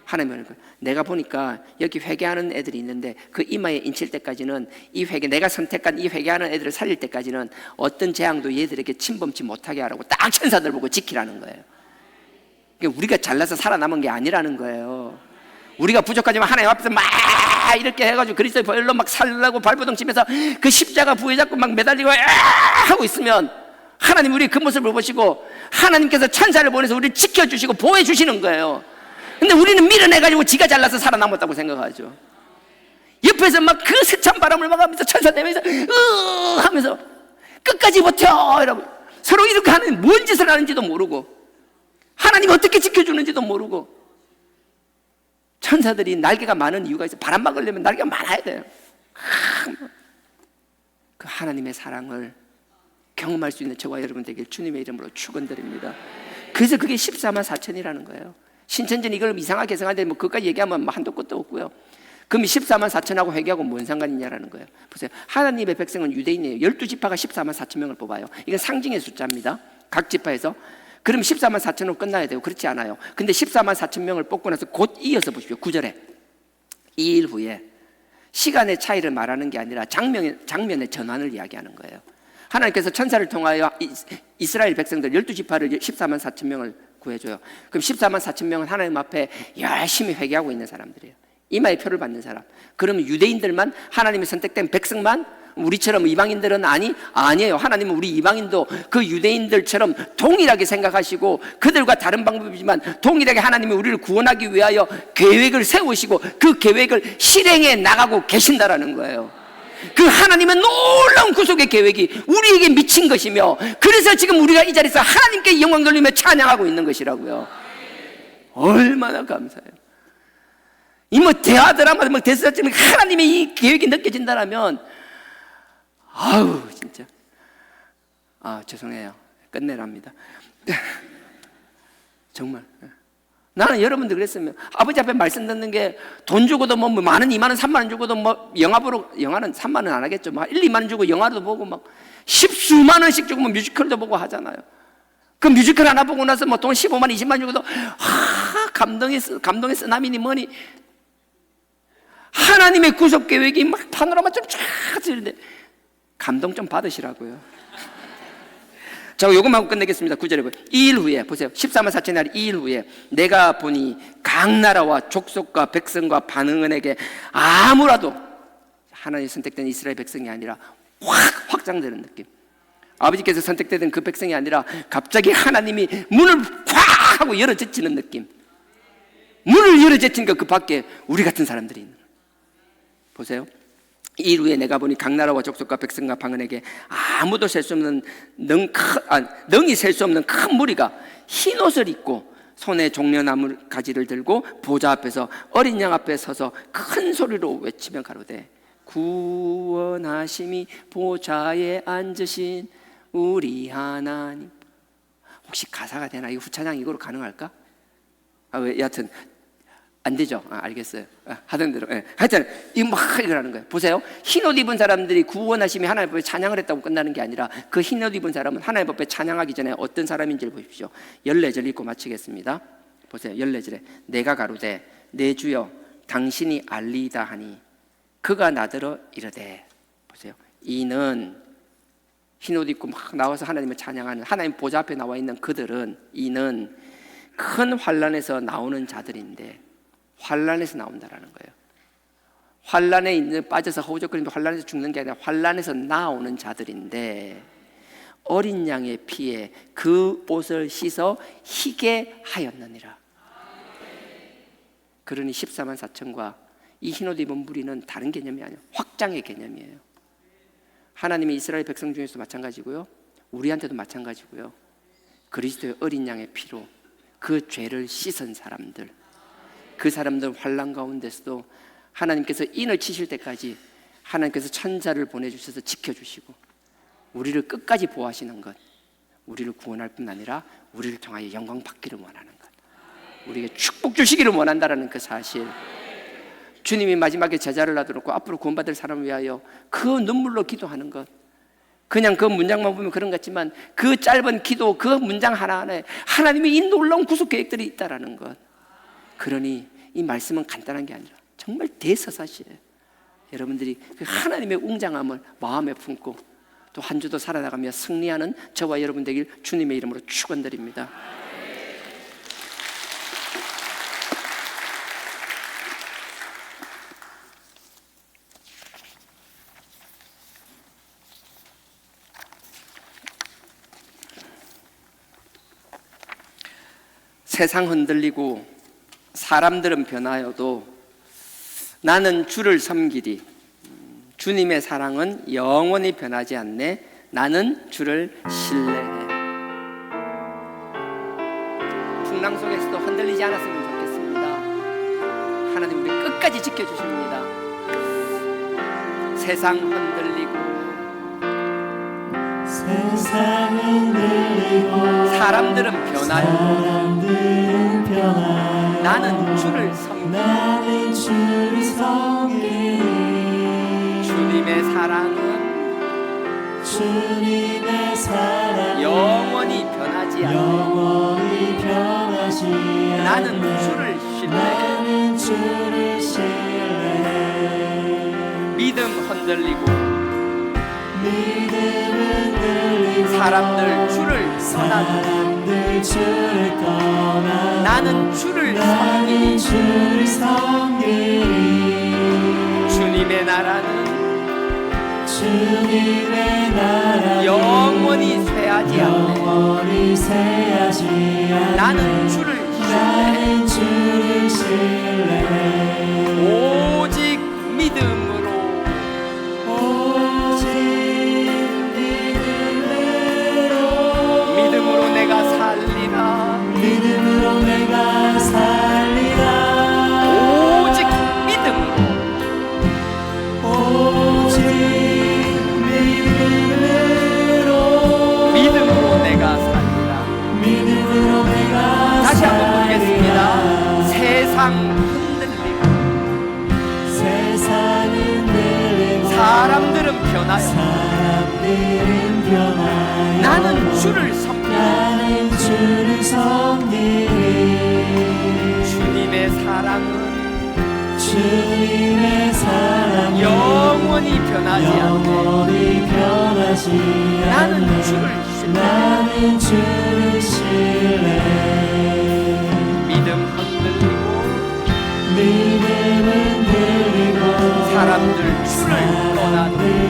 C: 하나님은 내가 보니까 여기 회개하는 애들이 있는데 그 이마에 인칠 때까지는 이 회개, 내가 선택한 이 회개하는 애들을 살릴 때까지는 어떤 재앙도 얘들에게 침범치 못하게 하라고 딱 천사들 보고 지키라는 거예요. 그러니까 우리가 잘나서 살아남은 게 아니라는 거예요. 우리가 부족하지만 하나님 앞에서 막 이렇게 해가지고 그리스도의 보혈로 막 살라고 발버둥 치면서 그 십자가 부에 잡고 막 매달리고 하고 있으면 하나님 우리의 그 모습을 보시고 하나님께서 천사를 보내서 우리를 지켜주시고 보호해주시는 거예요. 근데 우리는 밀어내가지고 지가 잘나서 살아남았다고 생각하죠. 옆에서 막 그 세찬 바람을 막으면서 천사 내면서 하면서 끝까지 버텨 이러고 서로 이렇게 하는, 뭔 짓을 하는지도 모르고 하나님 어떻게 지켜주는지도 모르고. 천사들이 날개가 많은 이유가 있어요. 바람 막으려면 날개가 많아야 돼요. 그 하나님의 사랑을 경험할 수 있는 저와 여러분 되길 주님의 이름으로 축원드립니다. 그래서 그게 14만 4천이라는 거예요. 신천지는 이걸 이상하게 해석하는데 뭐 그것까지 얘기하면 한도 끝도 없고요. 그럼 14만 4천하고 회개하고 뭔 상관이냐라는 거예요. 보세요. 하나님의 백성은 유대인이에요. 12지파가 14만 4천 명을 뽑아요. 이건 상징의 숫자입니다. 각 지파에서. 그럼 14만 4천으로 끝나야 돼요. 그렇지 않아요. 근데 14만 4천 명을 뽑고 나서 곧 이어서 보십시오. 9절에 2일 후에 시간의 차이를 말하는 게 아니라 장면의 전환을 이야기하는 거예요. 하나님께서 천사를 통하여 이스라엘 백성들 12지파를 14만 4천 명을 구해줘요. 그럼 14만 4천 명은 하나님 앞에 열심히 회개하고 있는 사람들이에요. 이마에 표를 받는 사람. 그러면 유대인들만, 하나님의 선택된 백성만, 우리처럼 이방인들은 아니에요. 하나님은 우리 이방인도 그 유대인들처럼 동일하게 생각하시고 그들과 다른 방법이지만 동일하게 하나님이 우리를 구원하기 위하여 계획을 세우시고 그 계획을 실행해 나가고 계신다라는 거예요. 그 하나님의 놀라운 구속의 계획이 우리에게 미친 것이며, 그래서 지금 우리가 이 자리에서 하나님께 영광 돌리며 찬양하고 있는 것이라고요. 얼마나 감사해요. 이 뭐 대화 드라마 뭐 대수자처럼 하나님의 이 계획이 느껴진다라면, 아우 진짜 죄송해요. 끝내랍니다. 정말 나는 여러분들 그랬으면 아버지 앞에 말씀 듣는 게 돈 주고도 뭐 많은 2만 원 3만 원 주고도 뭐 영화는 3만 원 안 하겠죠. 막 1, 2만 원 주고 영화도 보고 막 십수만 원씩 주고 뭐 뮤지컬도 보고 하잖아요. 그 뮤지컬 하나 보고 나서 뭐 돈 15만 원 20만 원 주고도 감동의 쓰나미니 뭐니. 하나님의 구속 계획이 막 파노라마 좀 쫙 쓰는데 감동 좀 받으시라고요. 자, 요것만 하고 끝내겠습니다. 9절에 보세요. 2일 후에 보세요. 14만 4천의 날 2일 후에 내가 보니 각 나라와 족속과 백성과 반응은에게 아무라도 하나님 선택된 이스라엘 백성이 아니라 확 확장되는 느낌. 아버지께서 선택되던 그 백성이 아니라 갑자기 하나님이 문을 콱 하고 열어젖히는 느낌. 문을 열어젖히니까 그 밖에 우리 같은 사람들이 있는 거예요. 보세요. 이 후에 내가 보니 각 나라와 족속과 백성과 방언에게 아무도 셀 수 없는 능히 셀 수 없는 큰 무리가 흰 옷을 입고 손에 종려나무 가지를 들고 보좌 앞에서 어린 양 앞에 서서 큰 소리로 외치며 가로되 구원하심이 보좌에 앉으신 우리 하나님. 혹시 가사가 되나? 이거 후찬양 이거로 가능할까? 여하튼 안 되죠. 알겠어요. 하던 대로. 하여튼 이거 막 이러는 거예요. 보세요. 흰옷 입은 사람들이 구원하심이 하나님 앞에 찬양을 했다고 끝나는 게 아니라 그 흰옷 입은 사람은 하나님 앞에 찬양하기 전에 어떤 사람인지를 보십시오. 14절 읽고 마치겠습니다. 보세요. 14절에 내가 가로되 내 주여 당신이 알리이다 하니 그가 나더러 이르되. 보세요. 이는 흰옷 입고 막 나와서 하나님을 찬양하는 하나님 보좌 앞에 나와 있는 그들은 이는 큰 환난에서 나오는 자들인데 환난에서 나온다라는 거예요. 환난에 있는 빠져서 허우적거리면서 환난에서 죽는 게 아니라 환난에서 나오는 자들인데 어린 양의 피에 그 옷을 씻어 희게 하였느니라. 그러니 14만 4천과 이 흰옷 입은 무리는 다른 개념이 아니에요. 확장의 개념이에요. 하나님이 이스라엘 백성 중에서도 마찬가지고요, 우리한테도 마찬가지고요. 그리스도의 어린 양의 피로 그 죄를 씻은 사람들, 그 사람들 환난 가운데서도 하나님께서 인을 치실 때까지 하나님께서 천사를 보내주셔서 지켜주시고 우리를 끝까지 보호하시는 것, 우리를 구원할 뿐 아니라 우리를 통하여 영광 받기를 원하는 것, 우리에게 축복 주시기를 원한다라는 그 사실. 주님이 마지막에 제자를 놔두고 앞으로 구원받을 사람을 위하여 그 눈물로 기도하는 것, 그냥 그 문장만 보면 그런 것 같지만 그 짧은 기도, 그 문장 하나하나에 하나님의 이 놀라운 구속 계획들이 있다라는 것. 그러니 이 말씀은 간단한 게 아니라 정말 대서사시예요. 여러분들이 그 하나님의 웅장함을 마음에 품고 또 한 주도 살아나가며 승리하는 저와 여러분 되길 주님의 이름으로 축원드립니다. 세상 흔들리고 사람들은 변하여도 나는 주를 섬기리. 주님의 사랑은 영원히 변하지 않네. 나는 주를 신뢰해. 풍랑 속에서도 흔들리지 않았으면 좋겠습니다. 하나님 우리 끝까지 지켜주십니다. 세상 흔들리고 사람들은 변하여 나는 주를 섬기리. 주님의 사랑은 영원히 변하지 않네. 나는 주를 신뢰해. 믿음 흔들리고 사람들 주를 떠나도 나는 주를 섬기니. 주님의 나라는 영원히 쇠하지 않네. 나는 주를 신뢰해. 오직 믿음으로 내가 살리라. 오직 믿음으로 내가 살리라. 다시 한번 부르겠습니다. 세상 흔들리고 사람들은 변하여 나는 주를 주님의 사랑은 영원히 변하지 않네. 나는 주를 신뢰해. 믿음 흔들리고 사람들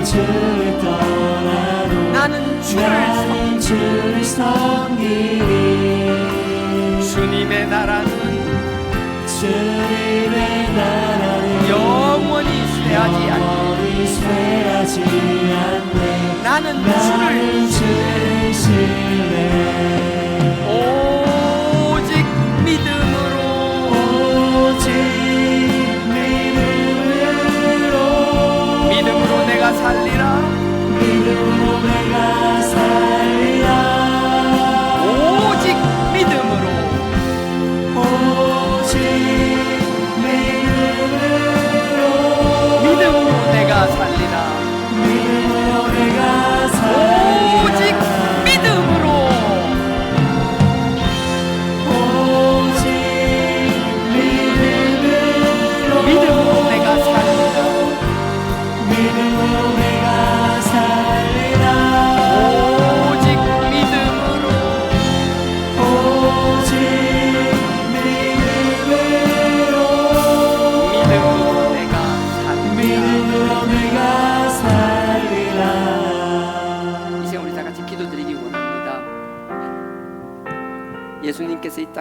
C: 주를 떠나도 나는 주를 섬기리. 주님의 나라는 영원히 쇠하지 않네. 나는 주를 신뢰해. 오직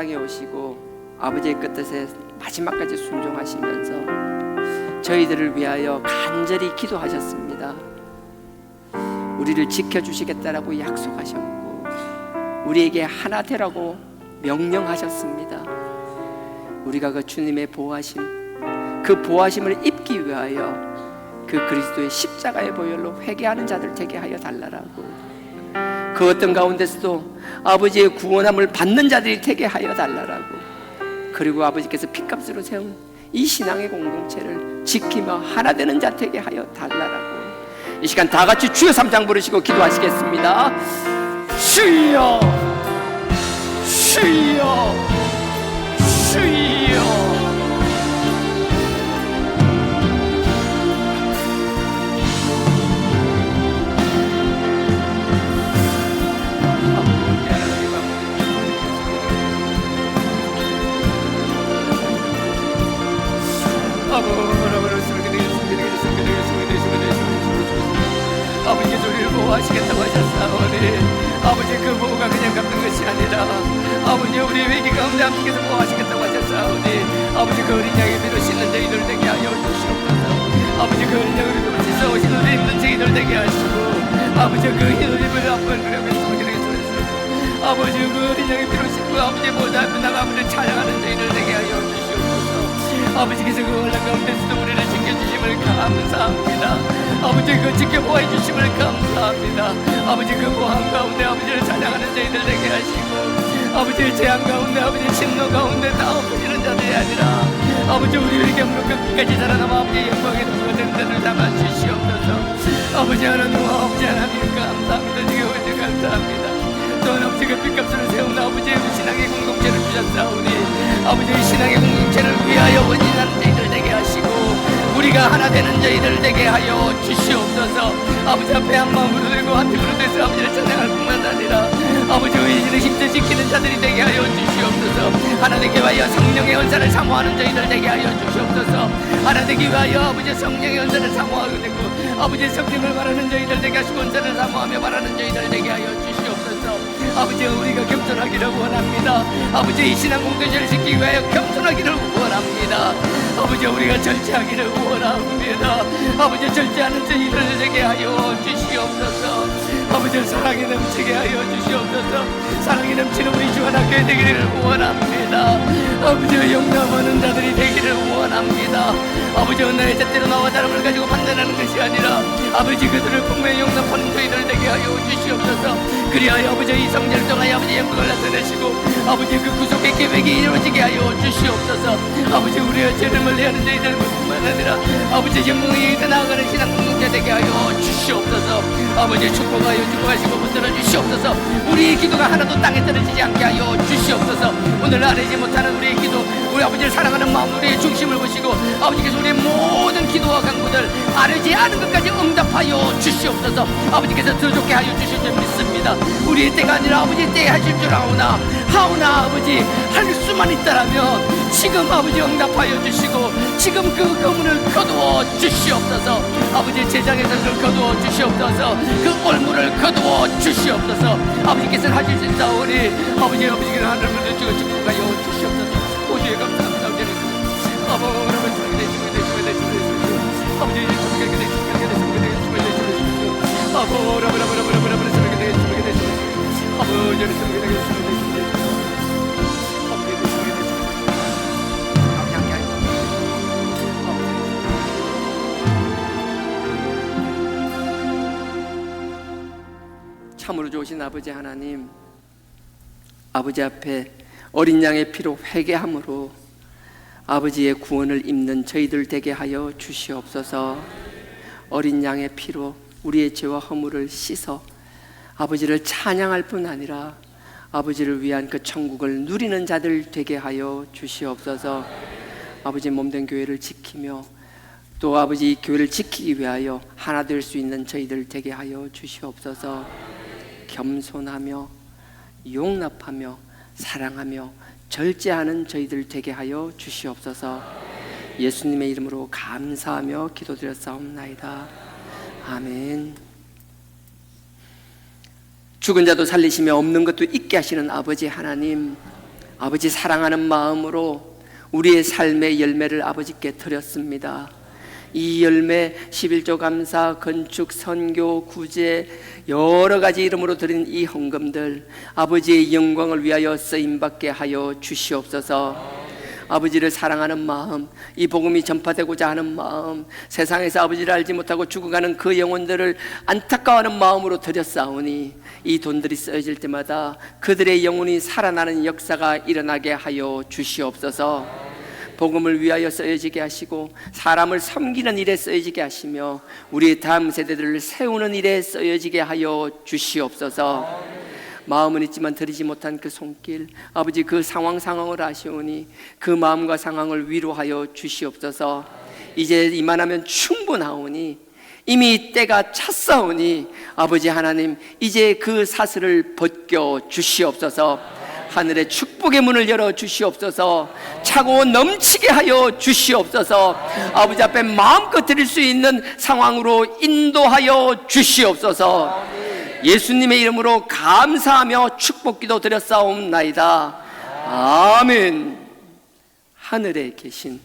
C: 땅에 오시고 아버지의 뜻에 마지막까지 순종하시면서 저희들을 위하여 간절히 기도하셨습니다. 우리를 지켜주시겠다라고 약속하셨고 우리에게 하나 되라고 명령하셨습니다. 우리가 그 주님의 보호하심, 그 보호하심을 입기 위하여 그 그리스도의 십자가의 보혈로 회개하는 자들 되게 하여 달라라고, 그 어떤 가운데서도 아버지의 구원함을 받는 자들이 되게 하여 달라라고, 그리고 아버지께서 핏값으로 세운 이 신앙의 공동체를 지키며 하나 되는 자 되게 하여 달라라고. 이 시간 다 같이 주여 3장 부르시고 기도하시겠습니다. 주여 주여 주여.
B: 아버지께서 우리를 보호하시겠다고 하셨사오니 아버지 그 보호가 그냥 갚는 것이 아니라 아버지 우리 위기 가운데 함께서 보호하시겠다고 하셨사오니 아버지 그 어린 양의 피로 씻는 저희들 되게 하여 주시옵소서. 아버지 그 어린 양의 피로 씻어오신 우리 힘든 저희들 되게 하시고 아버지 그 힘을 한번 그려면서 아버지 그 어린 양의 피로 씻고 아버지 보좌 앞에 나가 아버지를 찬양하는 저희들 되게 하여 주시옵소서. 아버지께서 그 혼란 가운데서도 우리를 지켜주심을 감사합니다. 아버지 그 지켜보아 주심을 감사합니다. 아버지 그 보안 가운데 아버지를 찬양하는 저희들 되게 하시고 아버지의 재앙 가운데 아버지 진노 가운데 다 엎어지는 자들이 아니라 아버지 우리에게 무릎 끝까지 살아남아 아버지의 영광의 도구가 되는 자들 담아 주시옵소서. 아버지 하나님 아버지 하나님 감사합니다. 주여 오시 감사합니다. 또한 아버지 그 핏값으로 세운 아버지의 신앙의 공동체를 주셨사오니 아버지의 신앙의 공동체를 위하여 원진하는 저희들 되게 하시고 우리가 하나 되는 저희들 되게 하여 주시옵소서. 아버지 앞에 한 마음으로 되고 한 팀으로 돼서 아버지를 찬양할 뿐만 아니라 아버지 의지를 힘써 지키는 자들이 되게 하여 주시옵소서. 하나 되기 위하여 성령의 은사를 사모하는 저희들 되게 하여 주시옵소서. 하나 되기 위하여 아버지 성령의 은사를 사모하게 되고 아버지 성령을 바라는 저희들 되게 하시고 은사를 사모하며 바라는 저희들 되게 하여 주시옵소서. 아버지 우리가 겸손하기를 원합니다. 아버지 이 신앙 공동체를 지키기 위하여 겸손하기를 원합니다. 아버지 우리가 절제하기를 원합니다. 아버지 절제하는 저희들 되게 하여 주시옵소서. 아버지 사랑이 넘치게 하여 주시옵소서. 사랑이 넘치는 우리 주 하나 교회 되기를 원합니다. 아버지 용납하는 자들이 되기를 원합니다. 아버지 나의 잣대로 나와 다름을 가지고 판단하는 것이 아니라 아버지 그들을 분명히 용납하는 저희들 되게 하여 주시옵소서. 그리하여 아버지 이 성전을 통하여 아버지 영광을 나타내시고 아버지 그 구속의 계획이 이루어지게 하여 주시옵소서. 아버지 우리의 죄를 멀리하는 저희들 뿐만 아니라 아버지 영광에 이르 나아가는 신앙 공동체 되게 하여 주시옵소서. 아버지 축복하여 주고하시고 붙들어 주시옵소서. 우리의 기도가 하나도 땅에 떨어지지 않게 하여 주시옵소서. 오늘 아뢰지 못하는 우리의 기도, 우리 아버지를 사랑하는 마음, 우리의 중심을 보시고 아버지께서 우리의 모든 기도와 간구들 아뢰지 않은 것까지 응답하여 주시옵소서. 아버지께서 더 좋게 하여 주실 줄 믿습니다. 우리의 때가 아니라 아버지의 때에 하실 줄 아오나 아버지 할 수만 있다라면 지금 아버지 응답하여 주시고 지금 그 거문을 거두어 주시옵소서. 아버지 제장에서를 거두어 주시옵소서. 그 올무를 거두어 주시옵소서. 아버지께서는 하실 수 있사오니 아버지께서는 하늘을 주고 축복하여 주시옵소서. 오주에 감사합니다.
C: 참으로 좋으신 아버지 하나님, 아버지 앞에 어린 양의 피로 회개함으로 아버지의 구원을 입는 저희들 되게 하여 주시옵소서. 어린 양의 피로 우리의 죄와 허물을 씻어 아버지를 찬양할 뿐 아니라 아버지를 위한 그 천국을 누리는 자들 되게 하여 주시옵소서. 아버지 몸된 교회를 지키며 또 아버지 교회를 지키기 위하여 하나 될 수 있는 저희들 되게 하여 주시옵소서. 겸손하며 용납하며 사랑하며 절제하는 저희들 되게 하여 주시옵소서. 예수님의 이름으로 감사하며 기도드렸사옵나이다. 아멘. 죽은 자도 살리시며 없는 것도 있게 하시는 아버지 하나님, 아버지 사랑하는 마음으로 우리의 삶의 열매를 아버지께 드렸습니다. 이 열매 11조 감사, 건축, 선교, 구제 여러 가지 이름으로 드린 이 헌금들 아버지의 영광을 위하여 쓰임받게 하여 주시옵소서. 아버지를 사랑하는 마음, 이 복음이 전파되고자 하는 마음, 세상에서 아버지를 알지 못하고 죽어가는 그 영혼들을 안타까워하는 마음으로 드렸사오니 이 돈들이 쓰여질 때마다 그들의 영혼이 살아나는 역사가 일어나게 하여 주시옵소서. 복음을 위하여 쓰여지게 하시고 사람을 섬기는 일에 쓰여지게 하시며 우리의 다음 세대들을 세우는 일에 쓰여지게 하여 주시옵소서. 마음은 있지만 드리지 못한 그 손길, 아버지 그 상황을 아시오니 그 마음과 상황을 위로하여 주시옵소서. 이제 이만하면 충분하오니 이미 때가 찼사오니 아버지 하나님 이제 그 사슬을 벗겨 주시옵소서. 하늘의 축복의 문을 열어 주시옵소서. 차고 넘치게 하여 주시옵소서. 아버지 앞에 마음껏 드릴 수 있는 상황으로 인도하여 주시옵소서. 예수님의 이름으로 감사하며 축복기도 드렸사옵나이다. 아멘. 하늘에 계신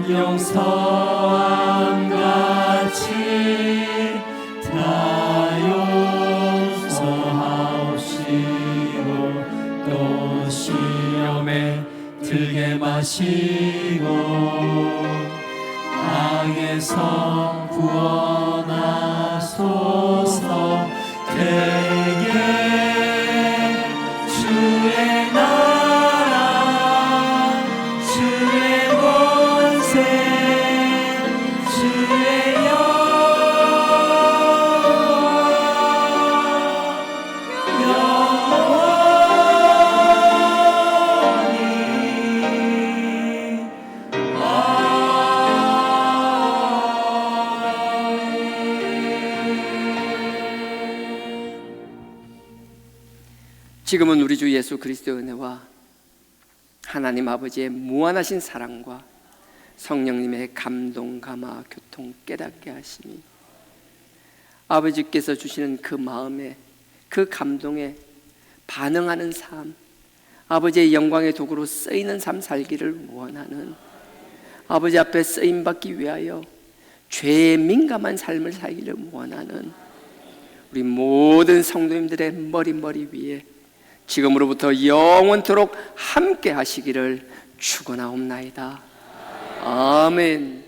A: 용서함같이 다 용서하옵시고 또 시험에 들게 마시고 악에서 구원하소서. 대개 주의 나라 주의 권세 주의 영원히
C: 지금은 우리 주 예수 그리스도의 은혜와 하나님 아버지의 무한하신 사랑과 성령님의 감동, 감화, 교통, 깨닫게 하시니 아버지께서 주시는 그 마음에 그 감동에 반응하는 삶, 아버지의 영광의 도구로 쓰이는 삶 살기를 원하는, 아버지 앞에 쓰임받기 위하여 죄에 민감한 삶을 살기를 원하는 우리 모든 성도님들의 머리 위에 지금으로부터 영원토록 함께 하시기를 축원하옵나이다. 아멘.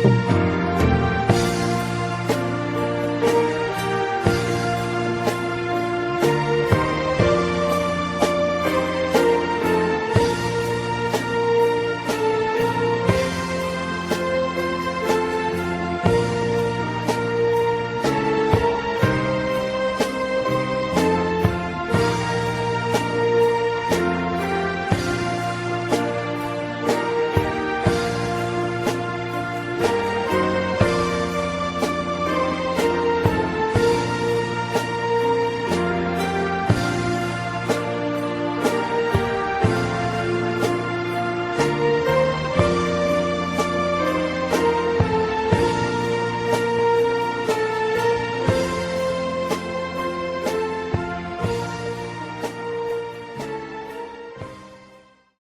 A: 주옵소서.